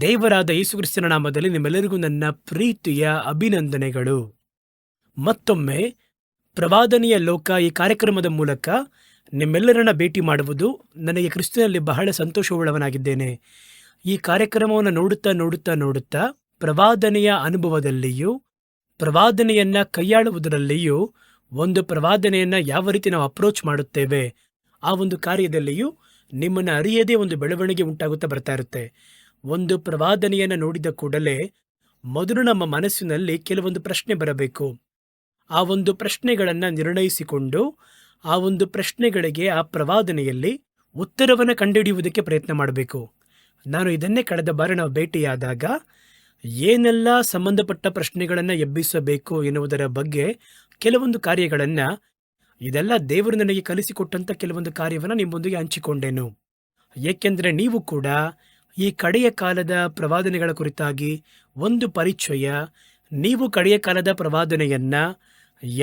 ದೇವರಾದ ಯೇಸುಕ್ರಿಸ್ತನ ನಾಮದಲ್ಲಿ ನಿಮ್ಮೆಲ್ಲರಿಗೂ ನನ್ನ ಪ್ರೀತಿಯ ಅಭಿನಂದನೆಗಳು. ಮತ್ತೊಮ್ಮೆ ಪ್ರವಾದನೆಯ ಲೋಕ ಈ ಕಾರ್ಯಕ್ರಮದ ಮೂಲಕ ನಿಮ್ಮೆಲ್ಲರನ್ನ ಭೇಟಿ ಮಾಡುವುದು ನನಗೆ ಕ್ರಿಸ್ತನಲ್ಲಿ ಬಹಳ ಸಂತೋಷವುಳ್ಳವನಾಗಿದ್ದೇನೆ. ಈ ಕಾರ್ಯಕ್ರಮವನ್ನು ನೋಡುತ್ತಾ ಪ್ರವಾದನೆಯ ಅನುಭವದಲ್ಲಿಯೂ ಪ್ರವಾದನೆಯನ್ನ ಕೈಯಾಳುವುದರಲ್ಲಿಯೂ ಒಂದು ಪ್ರವಾದನೆಯನ್ನ ಯಾವ ರೀತಿ ನಾವು ಅಪ್ರೋಚ್ ಮಾಡುತ್ತೇವೆ ಆ ಒಂದು ಕಾರ್ಯದಲ್ಲಿಯೂ ನಿಮ್ಮನ್ನು ಅರಿಯದೇ ಒಂದು ಬೆಳವಣಿಗೆ ಉಂಟಾಗುತ್ತಾ ಬರ್ತಾ ಇರುತ್ತೆ. ಒಂದು ಪ್ರವಾದನೆಯನ್ನು ನೋಡಿದ ಕೂಡಲೇ ಮೊದಲು ನಮ್ಮ ಮನಸ್ಸಿನಲ್ಲಿ ಕೆಲವೊಂದು ಪ್ರಶ್ನೆ ಬರಬೇಕು. ಆ ಒಂದು ಪ್ರಶ್ನೆಗಳನ್ನು ನಿರ್ಣಯಿಸಿಕೊಂಡು ಆ ಒಂದು ಪ್ರಶ್ನೆಗಳಿಗೆ ಆ ಪ್ರವಾದನೆಯಲ್ಲಿ ಉತ್ತರವನ್ನು ಕಂಡುಹಿಡಿಯುವುದಕ್ಕೆ ಪ್ರಯತ್ನ ಮಾಡಬೇಕು. ನಾನು ಇದನ್ನೇ ಕಳೆದ ಬಾರಿ ನಾವು ಭೇಟಿಯಾದಾಗ ಏನೆಲ್ಲ ಸಂಬಂಧಪಟ್ಟ ಪ್ರಶ್ನೆಗಳನ್ನು ಎಬ್ಬಿಸಬೇಕು ಎನ್ನುವುದರ ಬಗ್ಗೆ ಕೆಲವೊಂದು ಕಾರ್ಯಗಳನ್ನು ಇದೆಲ್ಲ ದೇವರು ನನಗೆ ಕಲಿಸಿಕೊಟ್ಟಂಥ ಕೆಲವೊಂದು ಕಾರ್ಯವನ್ನು ನಿಮ್ಮೊಂದಿಗೆ ಹಂಚಿಕೊಂಡೆನು. ಏಕೆಂದರೆ ನೀವು ಕೂಡ ಈ ಕಡೆಯ ಕಾಲದ ಪ್ರವಾದನೆಗಳ ಕುರಿತಾಗಿ ಒಂದು ಪರಿಚಯ, ನೀವು ಕಡೆಯ ಕಾಲದ ಪ್ರವಾದನೆಯನ್ನು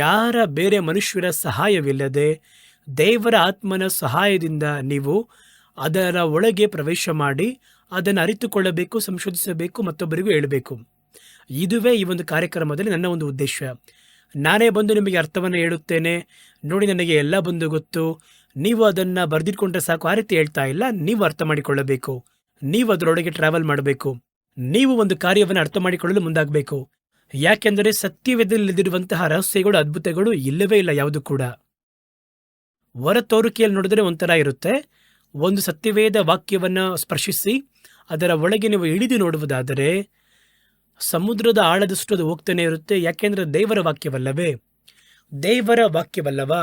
ಯಾರ ಬೇರೆ ಮನುಷ್ಯರ ಸಹಾಯವಿಲ್ಲದೆ ದೇವರ ಆತ್ಮನ ಸಹಾಯದಿಂದ ನೀವು ಅದರ ಒಳಗೆ ಪ್ರವೇಶ ಮಾಡಿ ಅದನ್ನು ಅರಿತುಕೊಳ್ಳಬೇಕು, ಸಂಶೋಧಿಸಬೇಕು, ಮತ್ತೊಬ್ಬರಿಗೂ ಹೇಳಬೇಕು. ಇದುವೇ ಈ ಒಂದು ಕಾರ್ಯಕ್ರಮದಲ್ಲಿ ನನ್ನ ಒಂದು ಉದ್ದೇಶ. ನಾನೇ ಬಂದು ನಿಮಗೆ ಅರ್ಥವನ್ನು ಹೇಳುತ್ತೇನೆ, ನೋಡಿ ನನಗೆ ಎಲ್ಲ ಬಂದು ಗೊತ್ತು, ನೀವು ಅದನ್ನು ಬರೆದಿಟ್ಕೊಂಡ್ರೆ ಸಾಕು, ಆ ರೀತಿ ಹೇಳ್ತಾ ಇಲ್ಲ. ನೀವು ಅರ್ಥ ಮಾಡಿಕೊಳ್ಳಬೇಕು, ನೀವು ಅದರೊಳಗೆ ಟ್ರಾವೆಲ್ ಮಾಡಬೇಕು, ನೀವು ಒಂದು ಕಾರ್ಯವನ್ನು ಅರ್ಥ ಮಾಡಿಕೊಳ್ಳಲು ಮುಂದಾಗಬೇಕು. ಯಾಕೆಂದರೆ ಸತ್ಯವೇದದಲ್ಲಿರುವಂತಹ ರಹಸ್ಯಗಳು, ಅದ್ಭುತಗಳು ಇಲ್ಲವೇ ಇಲ್ಲ ಯಾವುದು ಕೂಡ. ಹೊರ ತೋರಿಕೆಯಲ್ಲಿ ನೋಡಿದ್ರೆ ಒಂಥರ ಇರುತ್ತೆ. ಒಂದು ಸತ್ಯವೇದ ವಾಕ್ಯವನ್ನು ಸ್ಪರ್ಶಿಸಿ ಅದರ ಒಳಗೆ ನೀವು ಇಳಿದು ನೋಡುವುದಾದರೆ ಸಮುದ್ರದ ಆಳದಷ್ಟು ಅದು ಹೋಗ್ತಾನೆ ಇರುತ್ತೆ. ಯಾಕೆಂದರೆ ದೇವರ ವಾಕ್ಯವಲ್ಲವೇ? ದೇವರ ವಾಕ್ಯವಲ್ಲವಾ?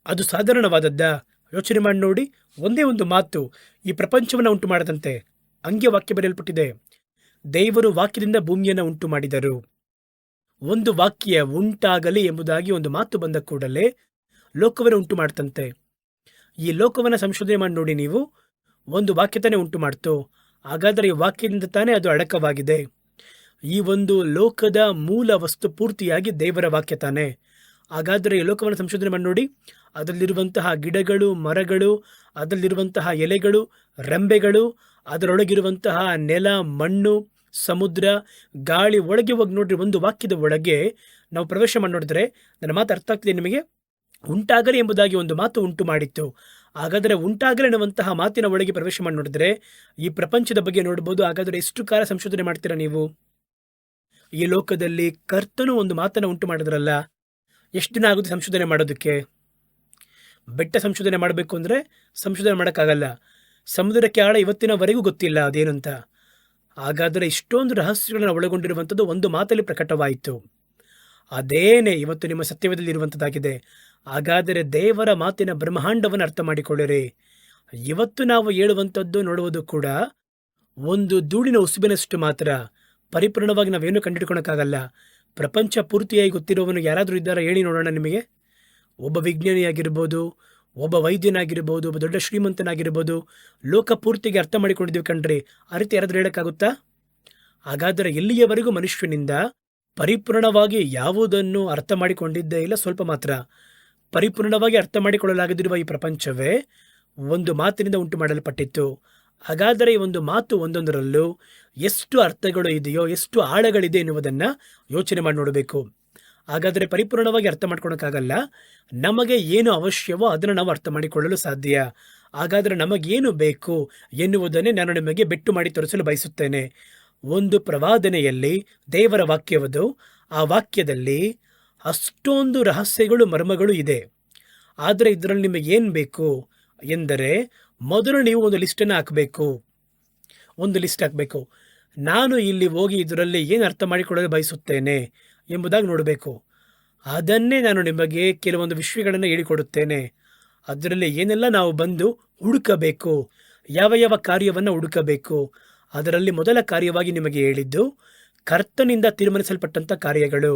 ಅದು ಸಾಧಾರಣವಾದದ್ದ? ಯೋಚನೆ ಮಾಡಿ ನೋಡಿ. ಒಂದೇ ಒಂದು ಮಾತು ಈ ಪ್ರಪಂಚವನ್ನು ಉಂಟು ಮಾಡದಂತೆ ಹಂಗೆ ವಾಕ್ಯ ಬರೆಯಲ್ಪಟ್ಟಿದೆ. ದೇವರು ವಾಕ್ಯದಿಂದ ಭೂಮಿಯನ್ನು ಉಂಟು ಮಾಡಿದರು. ಒಂದು ವಾಕ್ಯ ಉಂಟಾಗಲಿ ಎಂಬುದಾಗಿ ಒಂದು ಮಾತು ಬಂದ ಕೂಡಲೇ ಲೋಕವನ್ನು ಉಂಟು ಮಾಡ್ತಂತೆ. ಈ ಲೋಕವನ್ನು ಸಂಶೋಧನೆ ಮಾಡಿ ನೋಡಿ ನೀವು. ಒಂದು ವಾಕ್ಯ ತಾನೇ ಉಂಟು ಮಾಡ್ತು. ಹಾಗಾದರೆ ಈ ವಾಕ್ಯದಿಂದ ತಾನೇ ಅದು ಅಡಕವಾಗಿದೆ. ಈ ಒಂದು ಲೋಕದ ಮೂಲ ವಸ್ತು ಪೂರ್ತಿಯಾಗಿ ದೇವರ ವಾಕ್ಯ ತಾನೆ. ಹಾಗಾದರೆ ಈ ಲೋಕವನ್ನು ಸಂಶೋಧನೆ ಮಾಡಿ ನೋಡಿ. ಅದರಲ್ಲಿರುವಂತಹ ಗಿಡಗಳು, ಮರಗಳು, ಅದರಲ್ಲಿರುವಂತಹ ಎಲೆಗಳು, ರೆಂಬೆಗಳು, ಅದರೊಳಗಿರುವಂತಹ ನೆಲ, ಮಣ್ಣು, ಸಮುದ್ರ, ಗಾಳಿ, ಒಳಗೆ ಹೋಗಿ ನೋಡ್ರಿ. ಒಂದು ವಾಕ್ಯದ ಒಳಗೆ ನಾವು ಪ್ರವೇಶ ಮಾಡಿ ನೋಡಿದ್ರೆ ನನ್ನ ಮಾತು ಅರ್ಥ ಆಗ್ತಿದೆ ನಿಮಗೆ? ಉಂಟಾಗಲಿ ಎಂಬುದಾಗಿ ಒಂದು ಮಾತು ಉಂಟು ಮಾಡಿತ್ತು. ಹಾಗಾದರೆ ಉಂಟಾಗಲಿ ಎನ್ನುವಂತಹ ಮಾತಿನ ಒಳಗೆ ಪ್ರವೇಶ ಮಾಡಿ ನೋಡಿದ್ರೆ ಈ ಪ್ರಪಂಚದ ಬಗ್ಗೆ ನೋಡ್ಬೋದು. ಹಾಗಾದರೆ ಎಷ್ಟು ಕಾಲ ಸಂಶೋಧನೆ ಮಾಡ್ತೀರಾ ನೀವು? ಈ ಲೋಕದಲ್ಲಿ ಕರ್ತನು ಒಂದು ಮಾತನ್ನು ಉಂಟು ಮಾಡಿದ್ರಲ್ಲ, ಎಷ್ಟು ದಿನ ಆಗುತ್ತೆ ಸಂಶೋಧನೆ ಮಾಡೋದಕ್ಕೆ? ಬೆಟ್ಟ ಸಂಶೋಧನೆ ಮಾಡಬೇಕು ಅಂದರೆ ಸಂಶೋಧನೆ ಮಾಡೋಕ್ಕಾಗಲ್ಲ. ಸಮುದ್ರಕ್ಕೆ ಆಳ ಇವತ್ತಿನವರೆಗೂ ಗೊತ್ತಿಲ್ಲ ಅದೇನಂತ. ಹಾಗಾದರೆ ಇಷ್ಟೊಂದು ರಹಸ್ಯಗಳನ್ನು ಒಳಗೊಂಡಿರುವಂಥದ್ದು ಒಂದು ಮಾತಲ್ಲಿ ಪ್ರಕಟವಾಯಿತು. ಅದೇನೇ ಇವತ್ತು ನಿಮ್ಮ ಸತ್ಯವೇದದಲ್ಲಿ ಇರುವಂಥದ್ದಾಗಿದೆ. ಹಾಗಾದರೆ ದೇವರ ಮಾತಿನ ಬ್ರಹ್ಮಾಂಡವನ್ನು ಅರ್ಥ ಮಾಡಿಕೊಳ್ಳಿರಿ. ಇವತ್ತು ನಾವು ಹೇಳುವಂಥದ್ದು ನೋಡುವುದು ಕೂಡ ಒಂದು ಧೂಳಿನ ಉಸುಬಿನಷ್ಟು ಮಾತ್ರ. ಪರಿಪೂರ್ಣವಾಗಿ ನಾವೇನು ಕಂಡುಹಿಡ್ಕೊಳಕ್ಕಾಗಲ್ಲ. ಪ್ರಪಂಚ ಪೂರ್ತಿಯಾಗಿ ಗೊತ್ತಿರುವವನು ಯಾರಾದರೂ ಇದ್ದಾರಾ ಹೇಳಿ ನೋಡೋಣ ನಿಮಗೆ? ಒಬ್ಬ ವಿಜ್ಞಾನಿಯಾಗಿರ್ಬೋದು, ಒಬ್ಬ ವೈದ್ಯನಾಗಿರ್ಬೋದು, ಒಬ್ಬ ದೊಡ್ಡ ಶ್ರೀಮಂತನಾಗಿರ್ಬೋದು, ಲೋಕ ಪೂರ್ತಿಗೆ ಅರ್ಥ ಮಾಡಿಕೊಂಡಿದ್ದೀವಿ ಕಣ್ರಿ, ಆ ರೀತಿ ಯಾರಾದರೂ ಹೇಳೋಕ್ಕಾಗುತ್ತಾ? ಹಾಗಾದರೆ ಇಲ್ಲಿಯವರೆಗೂ ಮನುಷ್ಯನಿಂದ ಪರಿಪೂರ್ಣವಾಗಿ ಯಾವುದನ್ನು ಅರ್ಥ ಮಾಡಿಕೊಂಡಿದ್ದೇ ಇಲ್ಲ, ಸ್ವಲ್ಪ ಮಾತ್ರ. ಪರಿಪೂರ್ಣವಾಗಿ ಅರ್ಥ ಮಾಡಿಕೊಳ್ಳಲಾಗದಿರುವ ಈ ಪ್ರಪಂಚವೇ ಒಂದು ಮಾತಿನಿಂದ ಉಂಟು ಮಾಡಲ್ಪಟ್ಟಿತ್ತು. ಹಾಗಾದರೆ ಈ ಒಂದು ಮಾತು ಒಂದೊಂದರಲ್ಲೂ ಎಷ್ಟು ಅರ್ಥಗಳು ಇದೆಯೋ, ಎಷ್ಟು ಆಳಗಳಿದೆ ಎನ್ನುವುದನ್ನು ಯೋಚನೆ ಮಾಡಿ ನೋಡಬೇಕು. ಹಾಗಾದರೆ ಪರಿಪೂರ್ಣವಾಗಿ ಅರ್ಥ ಮಾಡ್ಕೊಳಕ್ಕಾಗಲ್ಲ. ನಮಗೆ ಏನು ಅವಶ್ಯವೋ ಅದನ್ನು ನಾವು ಅರ್ಥ ಮಾಡಿಕೊಳ್ಳಲು ಸಾಧ್ಯ. ಹಾಗಾದರೆ ನಮಗೇನು ಬೇಕು ಎನ್ನುವುದನ್ನೇ ನಾನು ನಿಮಗೆ ಬೆಟ್ಟು ಮಾಡಿ ತೋರಿಸಲು ಬಯಸುತ್ತೇನೆ. ಒಂದು ಪ್ರವಾದನೆಯಲ್ಲಿ ದೇವರ ವಾಕ್ಯವದು. ಆ ವಾಕ್ಯದಲ್ಲಿ ಅಷ್ಟೊಂದು ರಹಸ್ಯಗಳು, ಮರ್ಮಗಳು ಇದೆ. ಆದರೆ ಇದರಲ್ಲಿ ನಿಮಗೆ ಏನು ಬೇಕು ಎಂದರೆ ಮೊದಲು ನೀವು ಒಂದು ಲಿಸ್ಟನ್ನು ಹಾಕಬೇಕು. ಒಂದು ಲಿಸ್ಟ್ ಹಾಕಬೇಕು. ನಾನು ಇಲ್ಲಿ ಹೋಗಿ ಇದರಲ್ಲಿ ಏನು ಅರ್ಥ ಮಾಡಿಕೊಳ್ಳಲು ಬಯಸುತ್ತೇನೆ ಎಂಬುದಾಗಿ ನೋಡಬೇಕು. ಅದನ್ನೇ ನಾನು ನಿಮಗೆ ಕೆಲವೊಂದು ವಿಷಯಗಳನ್ನು ಹೇಳಿಕೊಡುತ್ತೇನೆ. ಅದರಲ್ಲಿ ಏನೆಲ್ಲ ನಾವು ಬಂದು ಹುಡುಕಬೇಕು, ಯಾವ ಯಾವ ಕಾರ್ಯವನ್ನು ಹುಡುಕಬೇಕು. ಅದರಲ್ಲಿ ಮೊದಲ ಕಾರ್ಯವಾಗಿ ನಿಮಗೆ ಹೇಳಿದ್ದು ಕರ್ತನಿಂದ ತೀರ್ಮಾನಿಸಲ್ಪಟ್ಟಂಥ ಕಾರ್ಯಗಳು.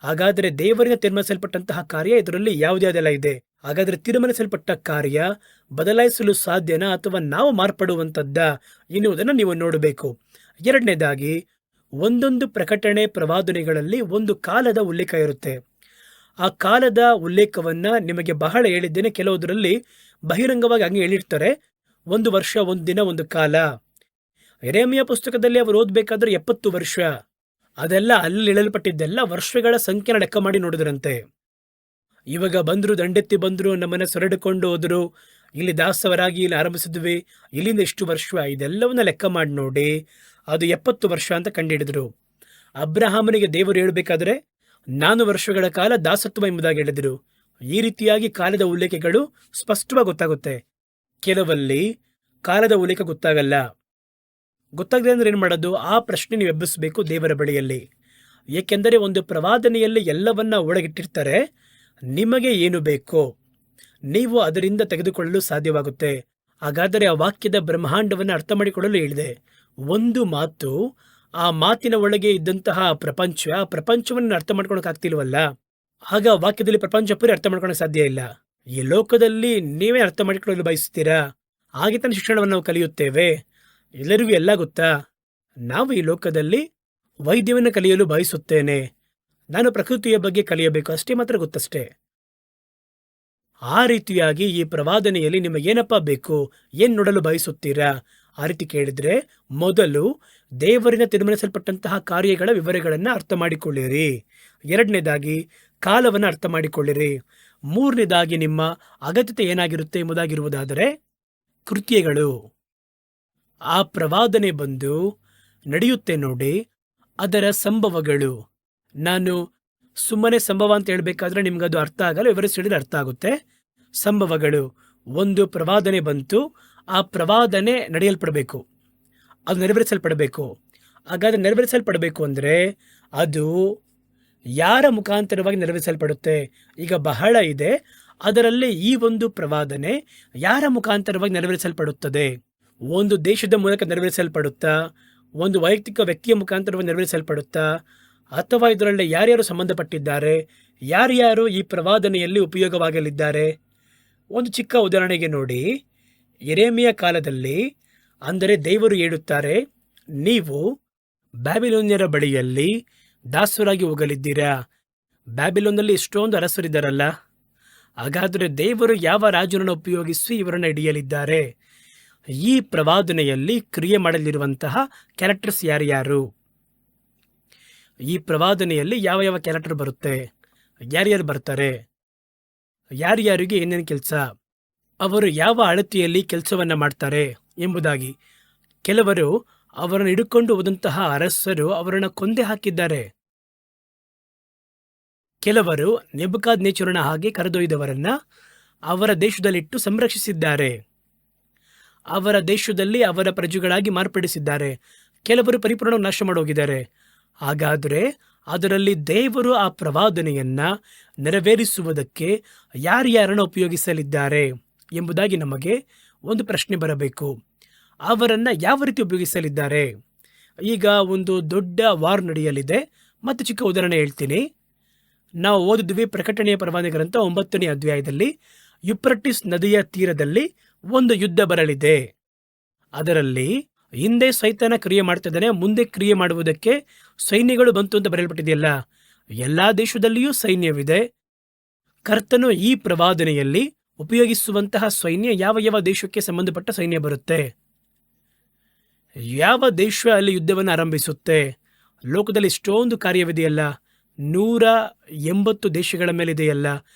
ಹಾಗಾದರೆ ದೇವರಿಂದ ತೀರ್ಮಾನಿಸಲ್ಪಟ್ಟಂತಹ ಕಾರ್ಯ ಇದರಲ್ಲಿ ಯಾವುದ್ಯಾವುದೆಲ್ಲ ಇದೆ? ಹಾಗಾದರೆ ತೀರ್ಮಾನಿಸಲ್ಪಟ್ಟ ಕಾರ್ಯ ಬದಲಾಯಿಸಲು ಸಾಧ್ಯನಾ ಅಥವಾ ನಾವು ಮಾರ್ಪಡುವಂಥದ್ದ ಎನ್ನುವುದನ್ನು ನೀವು ನೋಡಬೇಕು. ಎರಡನೇದಾಗಿ, ಒಂದೊಂದು ಪ್ರಕಟಣೆ ಪ್ರವಾದನೆಗಳಲ್ಲಿ ಒಂದು ಕಾಲದ ಉಲ್ಲೇಖ ಇರುತ್ತೆ. ಆ ಕಾಲದ ಉಲ್ಲೇಖವನ್ನು ನಿಮಗೆ ಬಹಳ ಹೇಳಿದ್ದೇನೆ. ಕೆಲವುದರಲ್ಲಿ ಬಹಿರಂಗವಾಗಿ ಹಂಗೆ ಹೇಳಿರ್ತಾರೆ. 1 ವರ್ಷ, 1 ದಿನ, 1 ಕಾಲ. ಯೆರೆಮೀಯ ಪುಸ್ತಕದಲ್ಲಿ ಅವರು ಓದಬೇಕಾದ್ರೆ 70 ವರ್ಷ. ಅದೆಲ್ಲ ಅಲ್ಲಿ ಇಳಲ್ಪಟ್ಟಿದ್ದೆಲ್ಲ ವರ್ಷಗಳ ಸಂಖ್ಯೆನ ಲೆಕ್ಕ ಮಾಡಿ ನೋಡಿದ್ರಂತೆ. ಇವಾಗ ಬಂದ್ರು, ದಂಡೆತ್ತಿ ಬಂದ್ರು, ನಮ್ಮನ್ನ ಸೊರಡಿಕೊಂಡು ಹೋದ್ರು, ಇಲ್ಲಿ ದಾಸವರಾಗಿ ಇಲ್ಲಿ ಆರಂಭಿಸಿದ್ವಿ, ಇಲ್ಲಿಂದ ಇಷ್ಟು ವರ್ಷ, ಇದೆಲ್ಲವನ್ನ ಲೆಕ್ಕ ಮಾಡಿ ನೋಡಿ ಅದು 70 ವರ್ಷ ಅಂತ ಕಂಡುಹಿಡಿದ್ರು. ಅಬ್ರಹಾಮನಿಗೆ ದೇವರು ಹೇಳಬೇಕಾದ್ರೆ 4 ವರ್ಷಗಳ ಕಾಲ ದಾಸತ್ವ ಎಂಬುದಾಗಿ ಹೇಳಿದರು. ಈ ರೀತಿಯಾಗಿ ಕಾಲದ ಉಲ್ಲೇಖಗಳು ಸ್ಪಷ್ಟವಾಗಿ ಗೊತ್ತಾಗುತ್ತೆ. ಕೆಲವಲ್ಲಿ ಕಾಲದ ಉಲ್ಲೇಖ ಗೊತ್ತಾಗಲ್ಲ. ಗೊತ್ತಾಗದೆ ಅಂದ್ರೆ ಏನು ಮಾಡೋದು? ಆ ಪ್ರಶ್ನೆ ನೀವು ಎಬ್ಬಿಸಬೇಕು ದೇವರ ಬಳಿಯಲ್ಲಿ. ಏಕೆಂದರೆ ಒಂದು ಪ್ರವಾದನೆಯಲ್ಲಿ ಎಲ್ಲವನ್ನ ಒಳಗಿಟ್ಟಿರ್ತಾರೆ. ನಿಮಗೆ ಏನು ಬೇಕೋ ನೀವು ಅದರಿಂದ ತೆಗೆದುಕೊಳ್ಳಲು ಸಾಧ್ಯವಾಗುತ್ತೆ. ಹಾಗಾದರೆ ಆ ವಾಕ್ಯದ ಬ್ರಹ್ಮಾಂಡವನ್ನು ಅರ್ಥ ಮಾಡಿಕೊಳ್ಳಲು ಹೇಳಿದೆ. ಒಂದು ಮಾತು, ಆ ಮಾತಿನ ಒಳಗೆ ಇದ್ದಂತಹ ಪ್ರಪಂಚ, ಆ ಪ್ರಪಂಚವನ್ನು ಅರ್ಥ ಮಾಡ್ಕೊಳಕ್ಕಾಗ್ತಿಲ್ವಲ್ಲ, ಆಗ ವಾಕ್ಯದಲ್ಲಿ ಪ್ರಪಂಚ ಪೂರಿ ಅರ್ಥ ಮಾಡ್ಕೊಳಕ್ ಸಾಧ್ಯ ಇಲ್ಲ. ಈ ಲೋಕದಲ್ಲಿ ನೀವೇ ಅರ್ಥ ಮಾಡಿಕೊಳ್ಳಲು ಬಯಸ್ತೀರಾ? ಹಾಗೆ ತನ್ನ ಶಿಕ್ಷಣವನ್ನು ನಾವು ಕಲಿಯುತ್ತೇವೆ. ಎಲ್ಲರಿಗೂ ಎಲ್ಲ ಗೊತ್ತಾ? ನಾವು ಈ ಲೋಕದಲ್ಲಿ ವೈದ್ಯವನ್ನು ಕಲಿಯಲು ಬಯಸುತ್ತೇನೆ. ನಾನು ಪ್ರಕೃತಿಯ ಬಗ್ಗೆ ಕಲಿಯಬೇಕು, ಅಷ್ಟೇ ಮಾತ್ರ ಗೊತ್ತಷ್ಟೇ. ಆ ರೀತಿಯಾಗಿ ಈ ಪ್ರವಾದನೆಯಲ್ಲಿ ನಿಮಗೇನಪ್ಪ ಬೇಕು, ಏನ್ ನೋಡಲು ಬಯಸುತ್ತೀರಾ? ಆ ರೀತಿ ಕೇಳಿದ್ರೆ ಮೊದಲು ದೇವರಿಂದ ತೀರ್ಮಾನಿಸಲ್ಪಟ್ಟಂತಹ ಕಾರ್ಯಗಳ ವಿವರಗಳನ್ನು ಅರ್ಥ ಮಾಡಿಕೊಳ್ಳಿರಿ. 2ನೇದಾಗಿ ಕಾಲವನ್ನು ಅರ್ಥ ಮಾಡಿಕೊಳ್ಳಿರಿ. 3ನೇದಾಗಿ ನಿಮ್ಮ ಅಗತ್ಯತೆ ಏನಾಗಿರುತ್ತೆ ಎಂಬುದಾಗಿರುವುದಾದರೆ ಕೃತ್ಯಗಳು. ಆ ಪ್ರವಾದನೆ ಬಂದು ನಡೆಯುತ್ತೆ ನೋಡಿ, ಅದರ ಸಂಭವಗಳು. ನಾನು ಸುಮ್ಮನೆ ಸಂಭವ ಅಂತ ಹೇಳಬೇಕಾದ್ರೆ ನಿಮ್ಗದು ಅರ್ಥ ಆಗಲ್ಲ, ವಿವರಿಸಿ ಹೇಳಿದ್ರೆ ಅರ್ಥ ಆಗುತ್ತೆ. ಸಂಭವಗಳು. ಒಂದು ಪ್ರವಾದನೆ ಬಂತು, ಆ ಪ್ರವಾದನೆ ನಡೆಯಲ್ಪಡಬೇಕು, ಅದು ನೆರವೇರಿಸಲ್ಪಡಬೇಕು. ಹಾಗಾದ್ರೆ ನೆರವೇರಿಸಲ್ಪಡಬೇಕು ಅಂದರೆ ಅದು ಯಾರ ಮುಖಾಂತರವಾಗಿ ನೆರವೇರಿಸಲ್ಪಡುತ್ತೆ? ಈಗ ಬಹಳ ಇದೆ, ಅದರಲ್ಲಿ ಈ ಒಂದು ಪ್ರವಾದನೆ ಯಾರ ಮುಖಾಂತರವಾಗಿ ನೆರವೇರಿಸಲ್ಪಡುತ್ತದೆ? ಒಂದು ದೇಶದ ಮೂಲಕ ನೆರವೇರಿಸಲ್ಪಡುತ್ತಾ, ಒಂದು ವೈಯಕ್ತಿಕ ವ್ಯಕ್ತಿಯ ಮುಖಾಂತರವಾಗಿ ನೆರವೇರಿಸಲ್ಪಡುತ್ತಾ, ಅಥವಾ ಇದರಲ್ಲಿ ಯಾರ್ಯಾರು ಸಂಬಂಧಪಟ್ಟಿದ್ದಾರೆ, ಯಾರ್ಯಾರು ಈ ಪ್ರವಾದನೆಯಲ್ಲಿ ಉಪಯೋಗವಾಗಲಿದ್ದಾರೆ? ಒಂದು ಚಿಕ್ಕ ಉದಾಹರಣೆಗೆ ನೋಡಿ. ಯೆರೆಮೀಯ ಕಾಲದಲ್ಲಿ, ಅಂದರೆ ದೇವರು ಹೇಳುತ್ತಾರೆ, ನೀವು ಬ್ಯಾಬಿಲೋನ್ಯರ ಬಳಿಯಲ್ಲಿ ದಾಸರಾಗಿ ಹೋಗಲಿದ್ದೀರಾ. ಬ್ಯಾಬಿಲೋನ್ನಲ್ಲಿ ಎಷ್ಟೊಂದು ಅರಸರಿದ್ದಾರಲ್ಲ, ಹಾಗಾದರೆ ದೇವರು ಯಾವ ರಾಜನನ್ನು ಉಪಯೋಗಿಸಿ ಇವರನ್ನು ಹಿಡಿಯಲಿದ್ದಾರೆ? ಈ ಪ್ರವಾದನೆಯಲ್ಲಿ ಕ್ರಿಯೆ ಮಾಡಲಿರುವಂತಹ ಕ್ಯಾರೆಕ್ಟರ್ಸ್ ಯಾರ್ಯಾರು? ಈ ಪ್ರವಾದನೆಯಲ್ಲಿ ಯಾವ ಯಾವ ಕ್ಯಾರೆಕ್ಟರ್ ಬರುತ್ತೆ, ಯಾರ್ಯಾರು ಬರ್ತಾರೆ, ಯಾರ್ಯಾರಿಗೆ ಏನೇನು ಕೆಲಸ, ಅವರು ಯಾವ ಅಳತೆಯಲ್ಲಿ ಕೆಲಸವನ್ನು ಮಾಡ್ತಾರೆ ಎಂಬುದಾಗಿ. ಕೆಲವರು ಅವರನ್ನು ಹಿಡ್ಕೊಂಡು ಹೋದಂತಹ ಅರಸರು ಅವರನ್ನು ಕೊಂದೇ ಹಾಕಿದ್ದಾರೆ. ಕೆಲವರು ನೆಬೂಕದ್ನೆಚ್ಚರನ ಹಾಗೆ ಕರೆದೊಯ್ದವರನ್ನ ಅವರ ದೇಶದಲ್ಲಿಟ್ಟು ಸಂರಕ್ಷಿಸಿದ್ದಾರೆ. ಅವರ ದೇಶದಲ್ಲಿ ಅವರ ಪ್ರಜೆಗಳಾಗಿ ಮಾರ್ಪಡಿಸಿದ್ದಾರೆ. ಕೆಲವರು ಪರಿಪೂರ್ಣ ನಾಶ ಮಾಡೋಗಿದ್ದಾರೆ. ಹಾಗಾದರೆ ಅದರಲ್ಲಿ ದೇವರು ಆ ಪ್ರವಾದನೆಯನ್ನ ನೆರವೇರಿಸುವುದಕ್ಕೆ ಯಾರ್ಯಾರನ್ನು ಉಪಯೋಗಿಸಲಿದ್ದಾರೆ ಎಂಬುದಾಗಿ ನಮಗೆ ಒಂದು ಪ್ರಶ್ನೆ ಬರಬೇಕು. ಅವರನ್ನು ಯಾವ ರೀತಿ ಉಪಯೋಗಿಸಲಿದ್ದಾರೆ? ಈಗ ಒಂದು ದೊಡ್ಡ ವಾರ್ ನಡೆಯಲಿದೆ. ಮತ್ತು ಚಿಕ್ಕ ಉದಾಹರಣೆ ಹೇಳ್ತೀನಿ. ನಾವು ಓದಿದ್ವಿ ಪ್ರಕಟಣೆಯ ಪ್ರವಾದನೆ ಗ್ರಂಥ 9ನೇ ಅಧ್ಯಾಯದಲ್ಲಿ, ಯುಪ್ರಟಿಸ್ ನದಿಯ ತೀರದಲ್ಲಿ ಒಂದು ಯುದ್ಧ ಬರಲಿದೆ. ಅದರಲ್ಲಿ ಹಿಂದೆ ಸೈತಾನ ಕ್ರಿಯೆ ಮಾಡ್ತಿದ್ದಾನೆ, ಮುಂದೆ ಕ್ರಿಯೆ ಮಾಡುವುದಕ್ಕೆ ಸೈನ್ಯಗಳು ಬಂತು ಅಂತ ಬರೆಯಲ್ಪಟ್ಟಿದೆಯಲ್ಲ. ಎಲ್ಲಾ ದೇಶದಲ್ಲಿಯೂ ಸೈನ್ಯವಿದೆ. ಕರ್ತನು ಈ ಪ್ರವಾದನೆಯಲ್ಲಿ ಉಪಯೋಗಿಸುವಂತಹ ಸೈನ್ಯ ಯಾವ ಯಾವ ದೇಶಕ್ಕೆ ಸಂಬಂಧಪಟ್ಟ ಸೈನ್ಯ ಬರುತ್ತೆ, ಯಾವ ದೇಶ ಅಲ್ಲಿ ಯುದ್ಧವನ್ನು ಆರಂಭಿಸುತ್ತೆ? ಲೋಕದಲ್ಲಿ ಇಷ್ಟೊಂದು ಕಾರ್ಯವಿದೆಯಲ್ಲ, 180 ದೇಶಗಳ ಮೇಲಿದೆಯಲ್ಲ,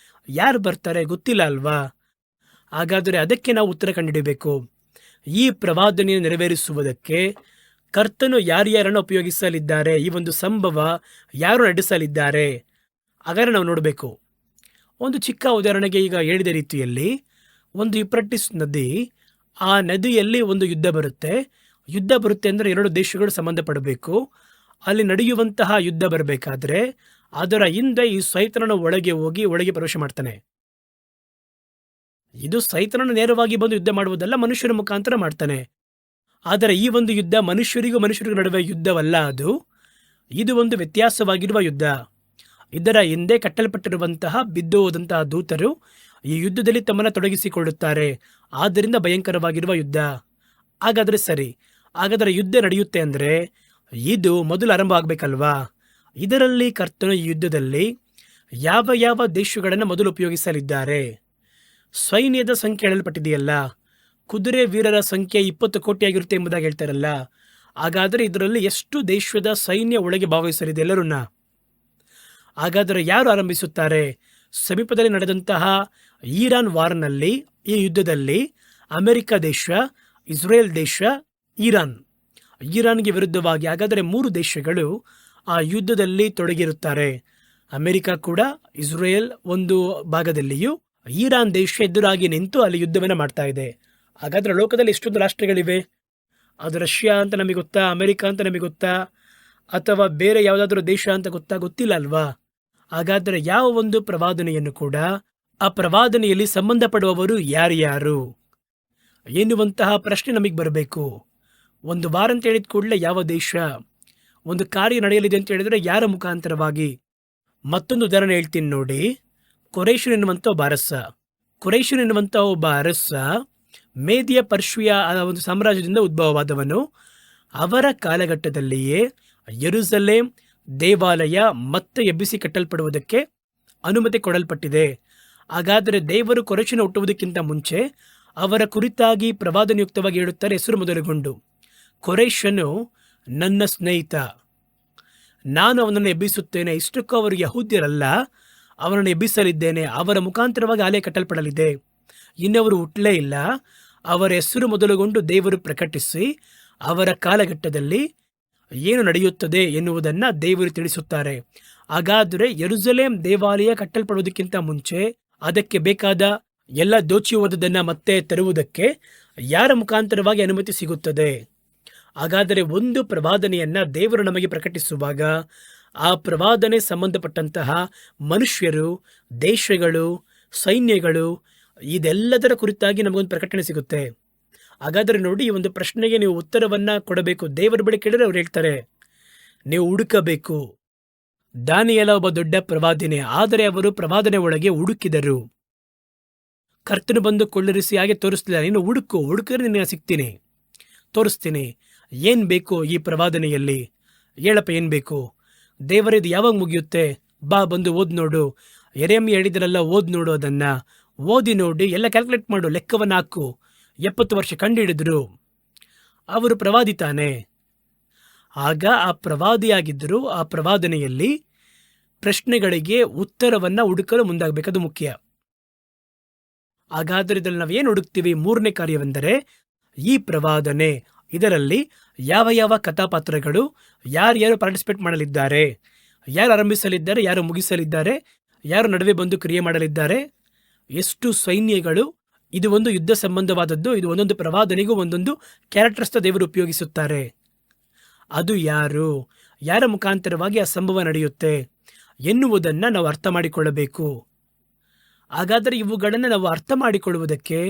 ಯಾರು ಬರ್ತಾರೆ ಗೊತ್ತಿಲ್ಲ ಅಲ್ವಾ? ಹಾಗಾದರೆ ಅದಕ್ಕೆ ನಾವು ಉತ್ತರ ಕಂಡುಹಿಡಬೇಕು. ಈ ಪ್ರವಾದನೆಯನ್ನು ನೆರವೇರಿಸುವುದಕ್ಕೆ ಕರ್ತನು ಯಾರ್ಯಾರನ್ನು ಉಪಯೋಗಿಸಲಿದ್ದಾರೆ, ಈ ಒಂದು ಸಂಭವ ಯಾರು ನಡೆಸಲಿದ್ದಾರೆ? ಹಾಗಾದರೆ ನಾವು ನೋಡಬೇಕು. ಒಂದು ಚಿಕ್ಕ ಉದಾಹರಣೆಗೆ, ಈಗ ಹೇಳಿದ ರೀತಿಯಲ್ಲಿ ಒಂದು ಯುಪ್ರಟಿಸ್ ನದಿ, ಆ ನದಿಯಲ್ಲಿ ಒಂದು ಯುದ್ಧ ಬರುತ್ತೆ. ಯುದ್ಧ ಬರುತ್ತೆ ಅಂದರೆ 2 ದೇಶಗಳು ಸಂಬಂಧಪಡಬೇಕು. ಅಲ್ಲಿ ನಡೆಯುವಂತಹ ಯುದ್ಧ ಬರಬೇಕಾದ್ರೆ ಅದರ ಹಿಂದೆ ಈ ಸೈತಾನನ ಒಳಗೆ ಹೋಗಿ ಒಳಗೆ ಪ್ರವೇಶ ಮಾಡ್ತಾನೆ. ಇದು ಸೈತಾನನು ನೇರವಾಗಿ ಬಂದು ಯುದ್ಧ ಮಾಡುವುದಲ್ಲ, ಮನುಷ್ಯರ ಮುಖಾಂತರ ಮಾಡ್ತಾನೆ. ಆದರೆ ಈ ಒಂದು ಯುದ್ಧ ಮನುಷ್ಯರಿಗೂ ನಡುವೆ ಯುದ್ಧವಲ್ಲ, ಇದು ಒಂದು ವ್ಯತ್ಯಾಸವಾಗಿರುವ ಯುದ್ಧ. ಇದರ ಹಿಂದೆ ಕಟ್ಟಲ್ಪಟ್ಟಿರುವಂತಹ ಬಿದ್ದು ಹೋದಂತಹ ದೂತರು ಈ ಯುದ್ಧದಲ್ಲಿ ತಮ್ಮನ್ನು ತೊಡಗಿಸಿಕೊಳ್ಳುತ್ತಾರೆ. ಆದ್ದರಿಂದ ಭಯಂಕರವಾಗಿರುವ ಯುದ್ಧ. ಹಾಗಾದರೆ ಸರಿ, ಹಾಗಾದರೆ ಯುದ್ಧ ನಡೆಯುತ್ತೆ ಅಂದರೆ ಇದು ಮೊದಲು ಆರಂಭ ಆಗಬೇಕಲ್ವಾ? ಇದರಲ್ಲಿ ಕರ್ತನು ಈ ಯುದ್ಧದಲ್ಲಿ ಯಾವ ಯಾವ ದೇಶಗಳನ್ನು ಮೊದಲು ಉಪಯೋಗಿಸಲಿದ್ದಾರೆ? ಸೈನ್ಯದ ಸಂಖ್ಯೆ ಹೇಳಲ್ಪಟ್ಟಿದೆಯಲ್ಲ, ಕುದುರೆ ವೀರರ ಸಂಖ್ಯೆ 20 ಕೋಟಿ ಆಗಿರುತ್ತೆ ಎಂಬುದಾಗಿ ಹೇಳ್ತಾರಲ್ಲ. ಹಾಗಾದರೆ ಇದರಲ್ಲಿ ಎಷ್ಟು ದೇಶದ ಸೈನ್ಯ ಒಳಗೆ ಭಾಗವಹಿಸಲಿದೆ ಎಲ್ಲರನ್ನ? ಹಾಗಾದರೆ ಯಾರು ಆರಂಭಿಸುತ್ತಾರೆ? ಸಮೀಪದಲ್ಲಿ ನಡೆದಂತಹ ಇರಾನ್ ವಾರ್ನಲ್ಲಿ, ಈ ಯುದ್ಧದಲ್ಲಿ ಅಮೆರಿಕ ದೇಶ, ಇಸ್ರೇಲ್ ದೇಶ, ಇರಾನ್ಗೆ ವಿರುದ್ಧವಾಗಿ ಹಾಗಾದರೆ 3 ದೇಶಗಳು ಆ ಯುದ್ಧದಲ್ಲಿ ತೊಡಗಿರುತ್ತಾರೆ. ಅಮೆರಿಕ ಕೂಡ ಇಸ್ರೇಲ್ ಒಂದು ಭಾಗದಲ್ಲಿಯೂ, ಇರಾನ್ ದೇಶ ಎದುರಾಗಿ ನಿಂತು ಅಲ್ಲಿ ಯುದ್ಧವನ್ನು ಮಾಡ್ತಾ ಇದೆ. ಹಾಗಾದರೆ ಲೋಕದಲ್ಲಿ ಎಷ್ಟೊಂದು ರಾಷ್ಟ್ರಗಳಿವೆ? ಅದು ರಷ್ಯಾ ಅಂತ ನಮಗೆ ಗೊತ್ತಾ? ಅಮೆರಿಕ ಅಂತ ನಮಗೆ ಗೊತ್ತಾ? ಅಥವಾ ಬೇರೆ ಯಾವುದಾದ್ರೂ ದೇಶ ಅಂತ ಗೊತ್ತಿಲ್ಲ ಅಲ್ವಾ? ಹಾಗಾದರೆ ಯಾವ ಒಂದು ಪ್ರವಾದನೆಯನ್ನು ಕೂಡ ಆ ಪ್ರವಾದನೆಯಲ್ಲಿ ಸಂಬಂಧಪಡುವವರು ಯಾರ್ಯಾರು ಎನ್ನುವಂತಹ ಪ್ರಶ್ನೆ ನಮಗೆ ಬರಬೇಕು. ಒಂದು ವಾರ ಅಂತ ಹೇಳಿದ ಕೂಡಲೇ ಯಾವ ದೇಶ, ಒಂದು ಕಾರ್ಯ ನಡೆಯಲಿದೆ ಅಂತ ಹೇಳಿದರೆ ಯಾರ ಮುಖಾಂತರವಾಗಿ? ಮತ್ತೊಂದು ಉದಾಹರಣೆ ಹೇಳ್ತೀನಿ ನೋಡಿ. ಕೊರೇಷನ್ ಎನ್ನುವಂಥ ಒಬ್ಬ ಅರಸ. ಕೊರೇಷನ್ ಎನ್ನುವಂಥ ಒಬ್ಬ ಅರಸ ಮೇದಿಯ ಪರ್ಷಿಯ ಒಂದು ಸಾಮ್ರಾಜ್ಯದಿಂದ ಉದ್ಭವವಾದವನು. ಅವರ ಕಾಲಘಟ್ಟದಲ್ಲಿಯೇ ಯೆರೂಸಲೇಮ್ ದೇವಾಲಯ ಮತ್ತೆ ಎಬ್ಬಿಸಿ ಕಟ್ಟಲ್ಪಡುವುದಕ್ಕೆ ಅನುಮತಿ ಕೊಡಲ್ಪಟ್ಟಿದೆ. ಹಾಗಾದರೆ ದೇವರು ಕೊರೇಷನ ಹುಟ್ಟುವುದಕ್ಕಿಂತ ಮುಂಚೆ ಅವರ ಕುರಿತಾಗಿ ಪ್ರವಾದನಯುಕ್ತವಾಗಿ ಹೇಳುತ್ತಾರೆ, ಹೆಸರು ಮೊದಲುಗೊಂಡು, ಕೊರೇಷನು ನನ್ನ ಸ್ನೇಹಿತ, ನಾನು ಅವನನ್ನು ಎಬ್ಬಿಸುತ್ತೇನೆ. ಇಷ್ಟಕ್ಕೂ ಅವರು ಯಹೂದ್ಯರಲ್ಲ, ಅವನನ್ನು ಎಬ್ಬಿಸಲಿದ್ದೇನೆ. ಅವರ ಮುಖಾಂತರವಾಗಿ ಆಲಯ ಕಟ್ಟಲ್ಪಡಲಿದೆ. ಇನ್ನವರು ಹುಟ್ಟಲೇ ಇಲ್ಲ. ಅವರ ಹೆಸರು ಮೊದಲುಗೊಂಡು ದೇವರು ಪ್ರಕಟಿಸಿ ಅವರ ಕಾಲಘಟ್ಟದಲ್ಲಿ ಏನು ನಡೆಯುತ್ತದೆ ಎನ್ನುವುದನ್ನು ದೇವರು ತಿಳಿಸುತ್ತಾರೆ. ಹಾಗಾದರೆ ಯೆರೂಸಲೇಮ್ ದೇವಾಲಯ ಕಟ್ಟಲ್ಪಡುವುದಕ್ಕಿಂತ ಮುಂಚೆ ಅದಕ್ಕೆ ಬೇಕಾದ ಎಲ್ಲ ದೋಚಿ ಮತ್ತೆ ತರುವುದಕ್ಕೆ ಯಾರ ಮುಖಾಂತರವಾಗಿ ಅನುಮತಿ ಸಿಗುತ್ತದೆ? ಹಾಗಾದರೆ ಒಂದು ಪ್ರವಾದನೆಯನ್ನು ದೇವರು ನಮಗೆ ಪ್ರಕಟಿಸುವಾಗ ಆ ಪ್ರವಾದನೆ ಸಂಬಂಧಪಟ್ಟಂತಹ ಮನುಷ್ಯರು, ದೇಶಗಳು, ಸೈನ್ಯಗಳು, ಇದೆಲ್ಲದರ ಕುರಿತಾಗಿ ನಮಗೊಂದು ಪ್ರಕಟಣೆ ಸಿಗುತ್ತೆ. ಹಾಗಾದರೆ ನೋಡಿ, ಈ ಒಂದು ಪ್ರಶ್ನೆಗೆ ನೀವು ಉತ್ತರವನ್ನು ಕೊಡಬೇಕು. ದೇವರ ಬಳಿ ಕೇಳಿದ್ರೆ ಅವ್ರು ಹೇಳ್ತಾರೆ, ನೀವು ಹುಡುಕಬೇಕು. ದಾನಿಯೇಲ ಒಬ್ಬ ದೊಡ್ಡ ಪ್ರವಾದಿನೇ, ಆದರೆ ಅವರು ಪ್ರವಾದನೆ ಒಳಗೆ ಹುಡುಕಿದರು. ಕರ್ತನು ಬಂದು ಕೊಳ್ಳರಿಸಿ ಹಾಗೆ ತೋರಿಸ್ತಿಲ್ಲ, ನೀನು ಹುಡುಕಿದ್ರೆ ನಿನಗೆ ಸಿಗ್ತೀನಿ, ತೋರಿಸ್ತೀನಿ. ಏನು ಬೇಕು ಈ ಪ್ರವಾದನೆಯಲ್ಲಿ? ಹೇಳಪ್ಪ ಏನು ಬೇಕು? ದೇವರಿದು ಯಾವಾಗ ಮುಗಿಯುತ್ತೆ? ಬಾ ಬಂದು ಓದಿ ನೋಡು. ಯೆರೆಮೀಯ ಹೇಳಿದ್ರಲ್ಲ, ಓದಿ ನೋಡು. ಅದನ್ನು ಓದಿ ನೋಡಿ, ಎಲ್ಲ ಕ್ಯಾಲ್ಕುಲೇಟ್ ಮಾಡು, ಲೆಕ್ಕವನ್ನು ಹಾಕು. 70 ವರ್ಷ ಕಂಡುಹಿಡಿದ್ರು. ಅವರು ಪ್ರವಾದಿ ತಾನೆ. ಆಗ ಆ ಪ್ರವಾದಿಯಾಗಿದ್ದರು. ಆ ಪ್ರವಾದನೆಯಲ್ಲಿ ಪ್ರಶ್ನೆಗಳಿಗೆ ಉತ್ತರವನ್ನು ಹುಡುಕಲು ಮುಂದಾಗಬೇಕು, ಅದು ಮುಖ್ಯ. ಹಾಗಾದರೆ ಇದರಲ್ಲಿ ನಾವೇನು ಹುಡುಕ್ತೀವಿ? 3ನೇ ಕಾರ್ಯವೆಂದರೆ ಈ ಪ್ರವಾದನೆ. ಇದರಲ್ಲಿ ಯಾವ ಯಾವ ಕಥಾಪಾತ್ರಗಳು, ಯಾರ್ಯಾರು ಪಾರ್ಟಿಸಿಪೇಟ್ ಮಾಡಲಿದ್ದಾರೆ, ಯಾರು ಆರಂಭಿಸಲಿದ್ದಾರೆ, ಯಾರು ಮುಗಿಸಲಿದ್ದಾರೆ, ಯಾರು ನಡುವೆ ಬಂದು ಕ್ರಿಯೆ ಮಾಡಲಿದ್ದಾರೆ, ಎಷ್ಟು ಸೈನ್ಯಗಳು. ಇದು ಒಂದು ಯುದ್ಧ ಸಂಬಂಧವಾದದ್ದು. ಇದು ಒಂದೊಂದು ಪ್ರವಾದನೆಗೂ ಒಂದೊಂದು ಕ್ಯಾರೆಕ್ಟರ್ಸ್ನ ದೇವರು ಉಪಯೋಗಿಸುತ್ತಾರೆ. ಅದು ಯಾರು, ಯಾರ ಮುಖಾಂತರವಾಗಿ ಆ ಸಂಭವ ನಡೆಯುತ್ತೆ ಎನ್ನುವುದನ್ನು ನಾವು ಅರ್ಥ ಮಾಡಿಕೊಳ್ಳಬೇಕು. ಹಾಗಾದರೆ ಇವುಗಳನ್ನು ನಾವು ಅರ್ಥ ಮಾಡಿಕೊಳ್ಳುವುದಕ್ಕೆ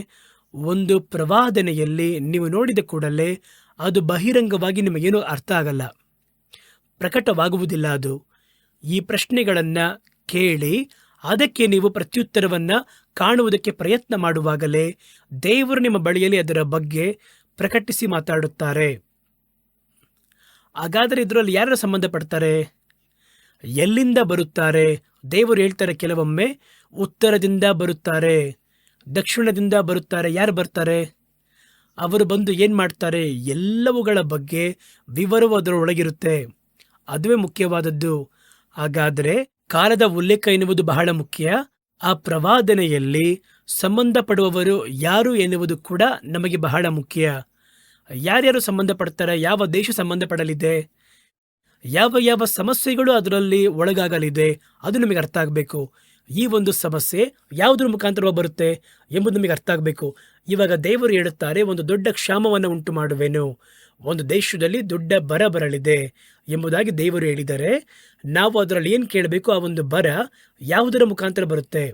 ಒಂದು ಪ್ರವಾದನೆಯಲ್ಲಿ ನೀವು ನೋಡಿದ ಕೂಡಲೇ ಅದು ಬಹಿರಂಗವಾಗಿ ನಿಮಗೇನು ಅರ್ಥ ಆಗಲ್ಲ, ಪ್ರಕಟವಾಗುವುದಿಲ್ಲ. ಅದು ಈ ಪ್ರಶ್ನೆಗಳನ್ನು ಕೇಳಿ ಅದಕ್ಕೆ ನೀವು ಪ್ರತ್ಯುತ್ತರವನ್ನು ಕಾಣುವುದಕ್ಕೆ ಪ್ರಯತ್ನ ಮಾಡುವಾಗಲೇ ದೇವರು ನಿಮ್ಮ ಬಳಿಯಲ್ಲಿ ಅದರ ಬಗ್ಗೆ ಪ್ರಕಟಿಸಿ ಮಾತಾಡುತ್ತಾರೆ. ಹಾಗಾದರೆ ಇದರಲ್ಲಿ ಯಾರು ಸಂಬಂಧಪಡ್ತಾರೆ? ಎಲ್ಲಿಂದ ಬರುತ್ತಾರೆ? ದೇವರು ಹೇಳ್ತಾರೆ, ಕೆಲವೊಮ್ಮೆ ಉತ್ತರದಿಂದ ಬರುತ್ತಾರೆ, ದಕ್ಷಿಣದಿಂದ ಬರುತ್ತಾರೆ. ಯಾರು ಬರ್ತಾರೆ? ಅವರು ಬಂದು ಏನು ಮಾಡ್ತಾರೆ? ಎಲ್ಲವುಗಳ ಬಗ್ಗೆ ವಿವರವು ಅದರೊಳಗಿರುತ್ತೆ. ಅದುವೇ ಮುಖ್ಯವಾದದ್ದು. ಹಾಗಾದರೆ ಕಾಲದ ಉಲ್ಲೇಖ ಎನ್ನುವುದು ಬಹಳ ಮುಖ್ಯ. ಆ ಪ್ರವಾದನೆಯಲ್ಲಿ ಸಂಬಂಧಪಡುವವರು ಯಾರು ಎನ್ನುವುದು ಕೂಡ ನಮಗೆ ಬಹಳ ಮುಖ್ಯ. ಯಾರ್ಯಾರು ಸಂಬಂಧಪಡ್ತಾರೆ, ಯಾವ ದೇಶ ಸಂಬಂಧಪಡಲಿದೆ, ಯಾವ ಯಾವ ಸಮಸ್ಯೆಗಳು ಅದರಲ್ಲಿ ಒಳಗಾಗಲಿದೆ, ಅದು ನಮಗೆ ಅರ್ಥ ಆಗಬೇಕು. ಈ ಒಂದು ಸಮಸ್ಯೆ ಯಾವುದ್ರ ಮುಖಾಂತರ ಬರುತ್ತೆ ಎಂಬುದು ನಮಗೆ ಅರ್ಥ ಆಗಬೇಕು. ಇವಾಗ ದೇವರು ಹೇಳುತ್ತಾರೆ, ಒಂದು ದೊಡ್ಡ ಕ್ಷಾಮವನ್ನು ಉಂಟು ಮಾಡುವೆನು, ಒಂದು ದೇಶದಲ್ಲಿ ದೊಡ್ಡ ಬರ ಬರಲಿದೆ ಎಂಬುದಾಗಿ ದೇವರು ಹೇಳಿದರೆ, ನಾವು ಅದರಲ್ಲಿ ಏನು ಕೇಳಬೇಕು? ಆ ಒಂದು ಬರ ಯಾವುದರ ಮುಖಾಂತರ ಬರುತ್ತೆ,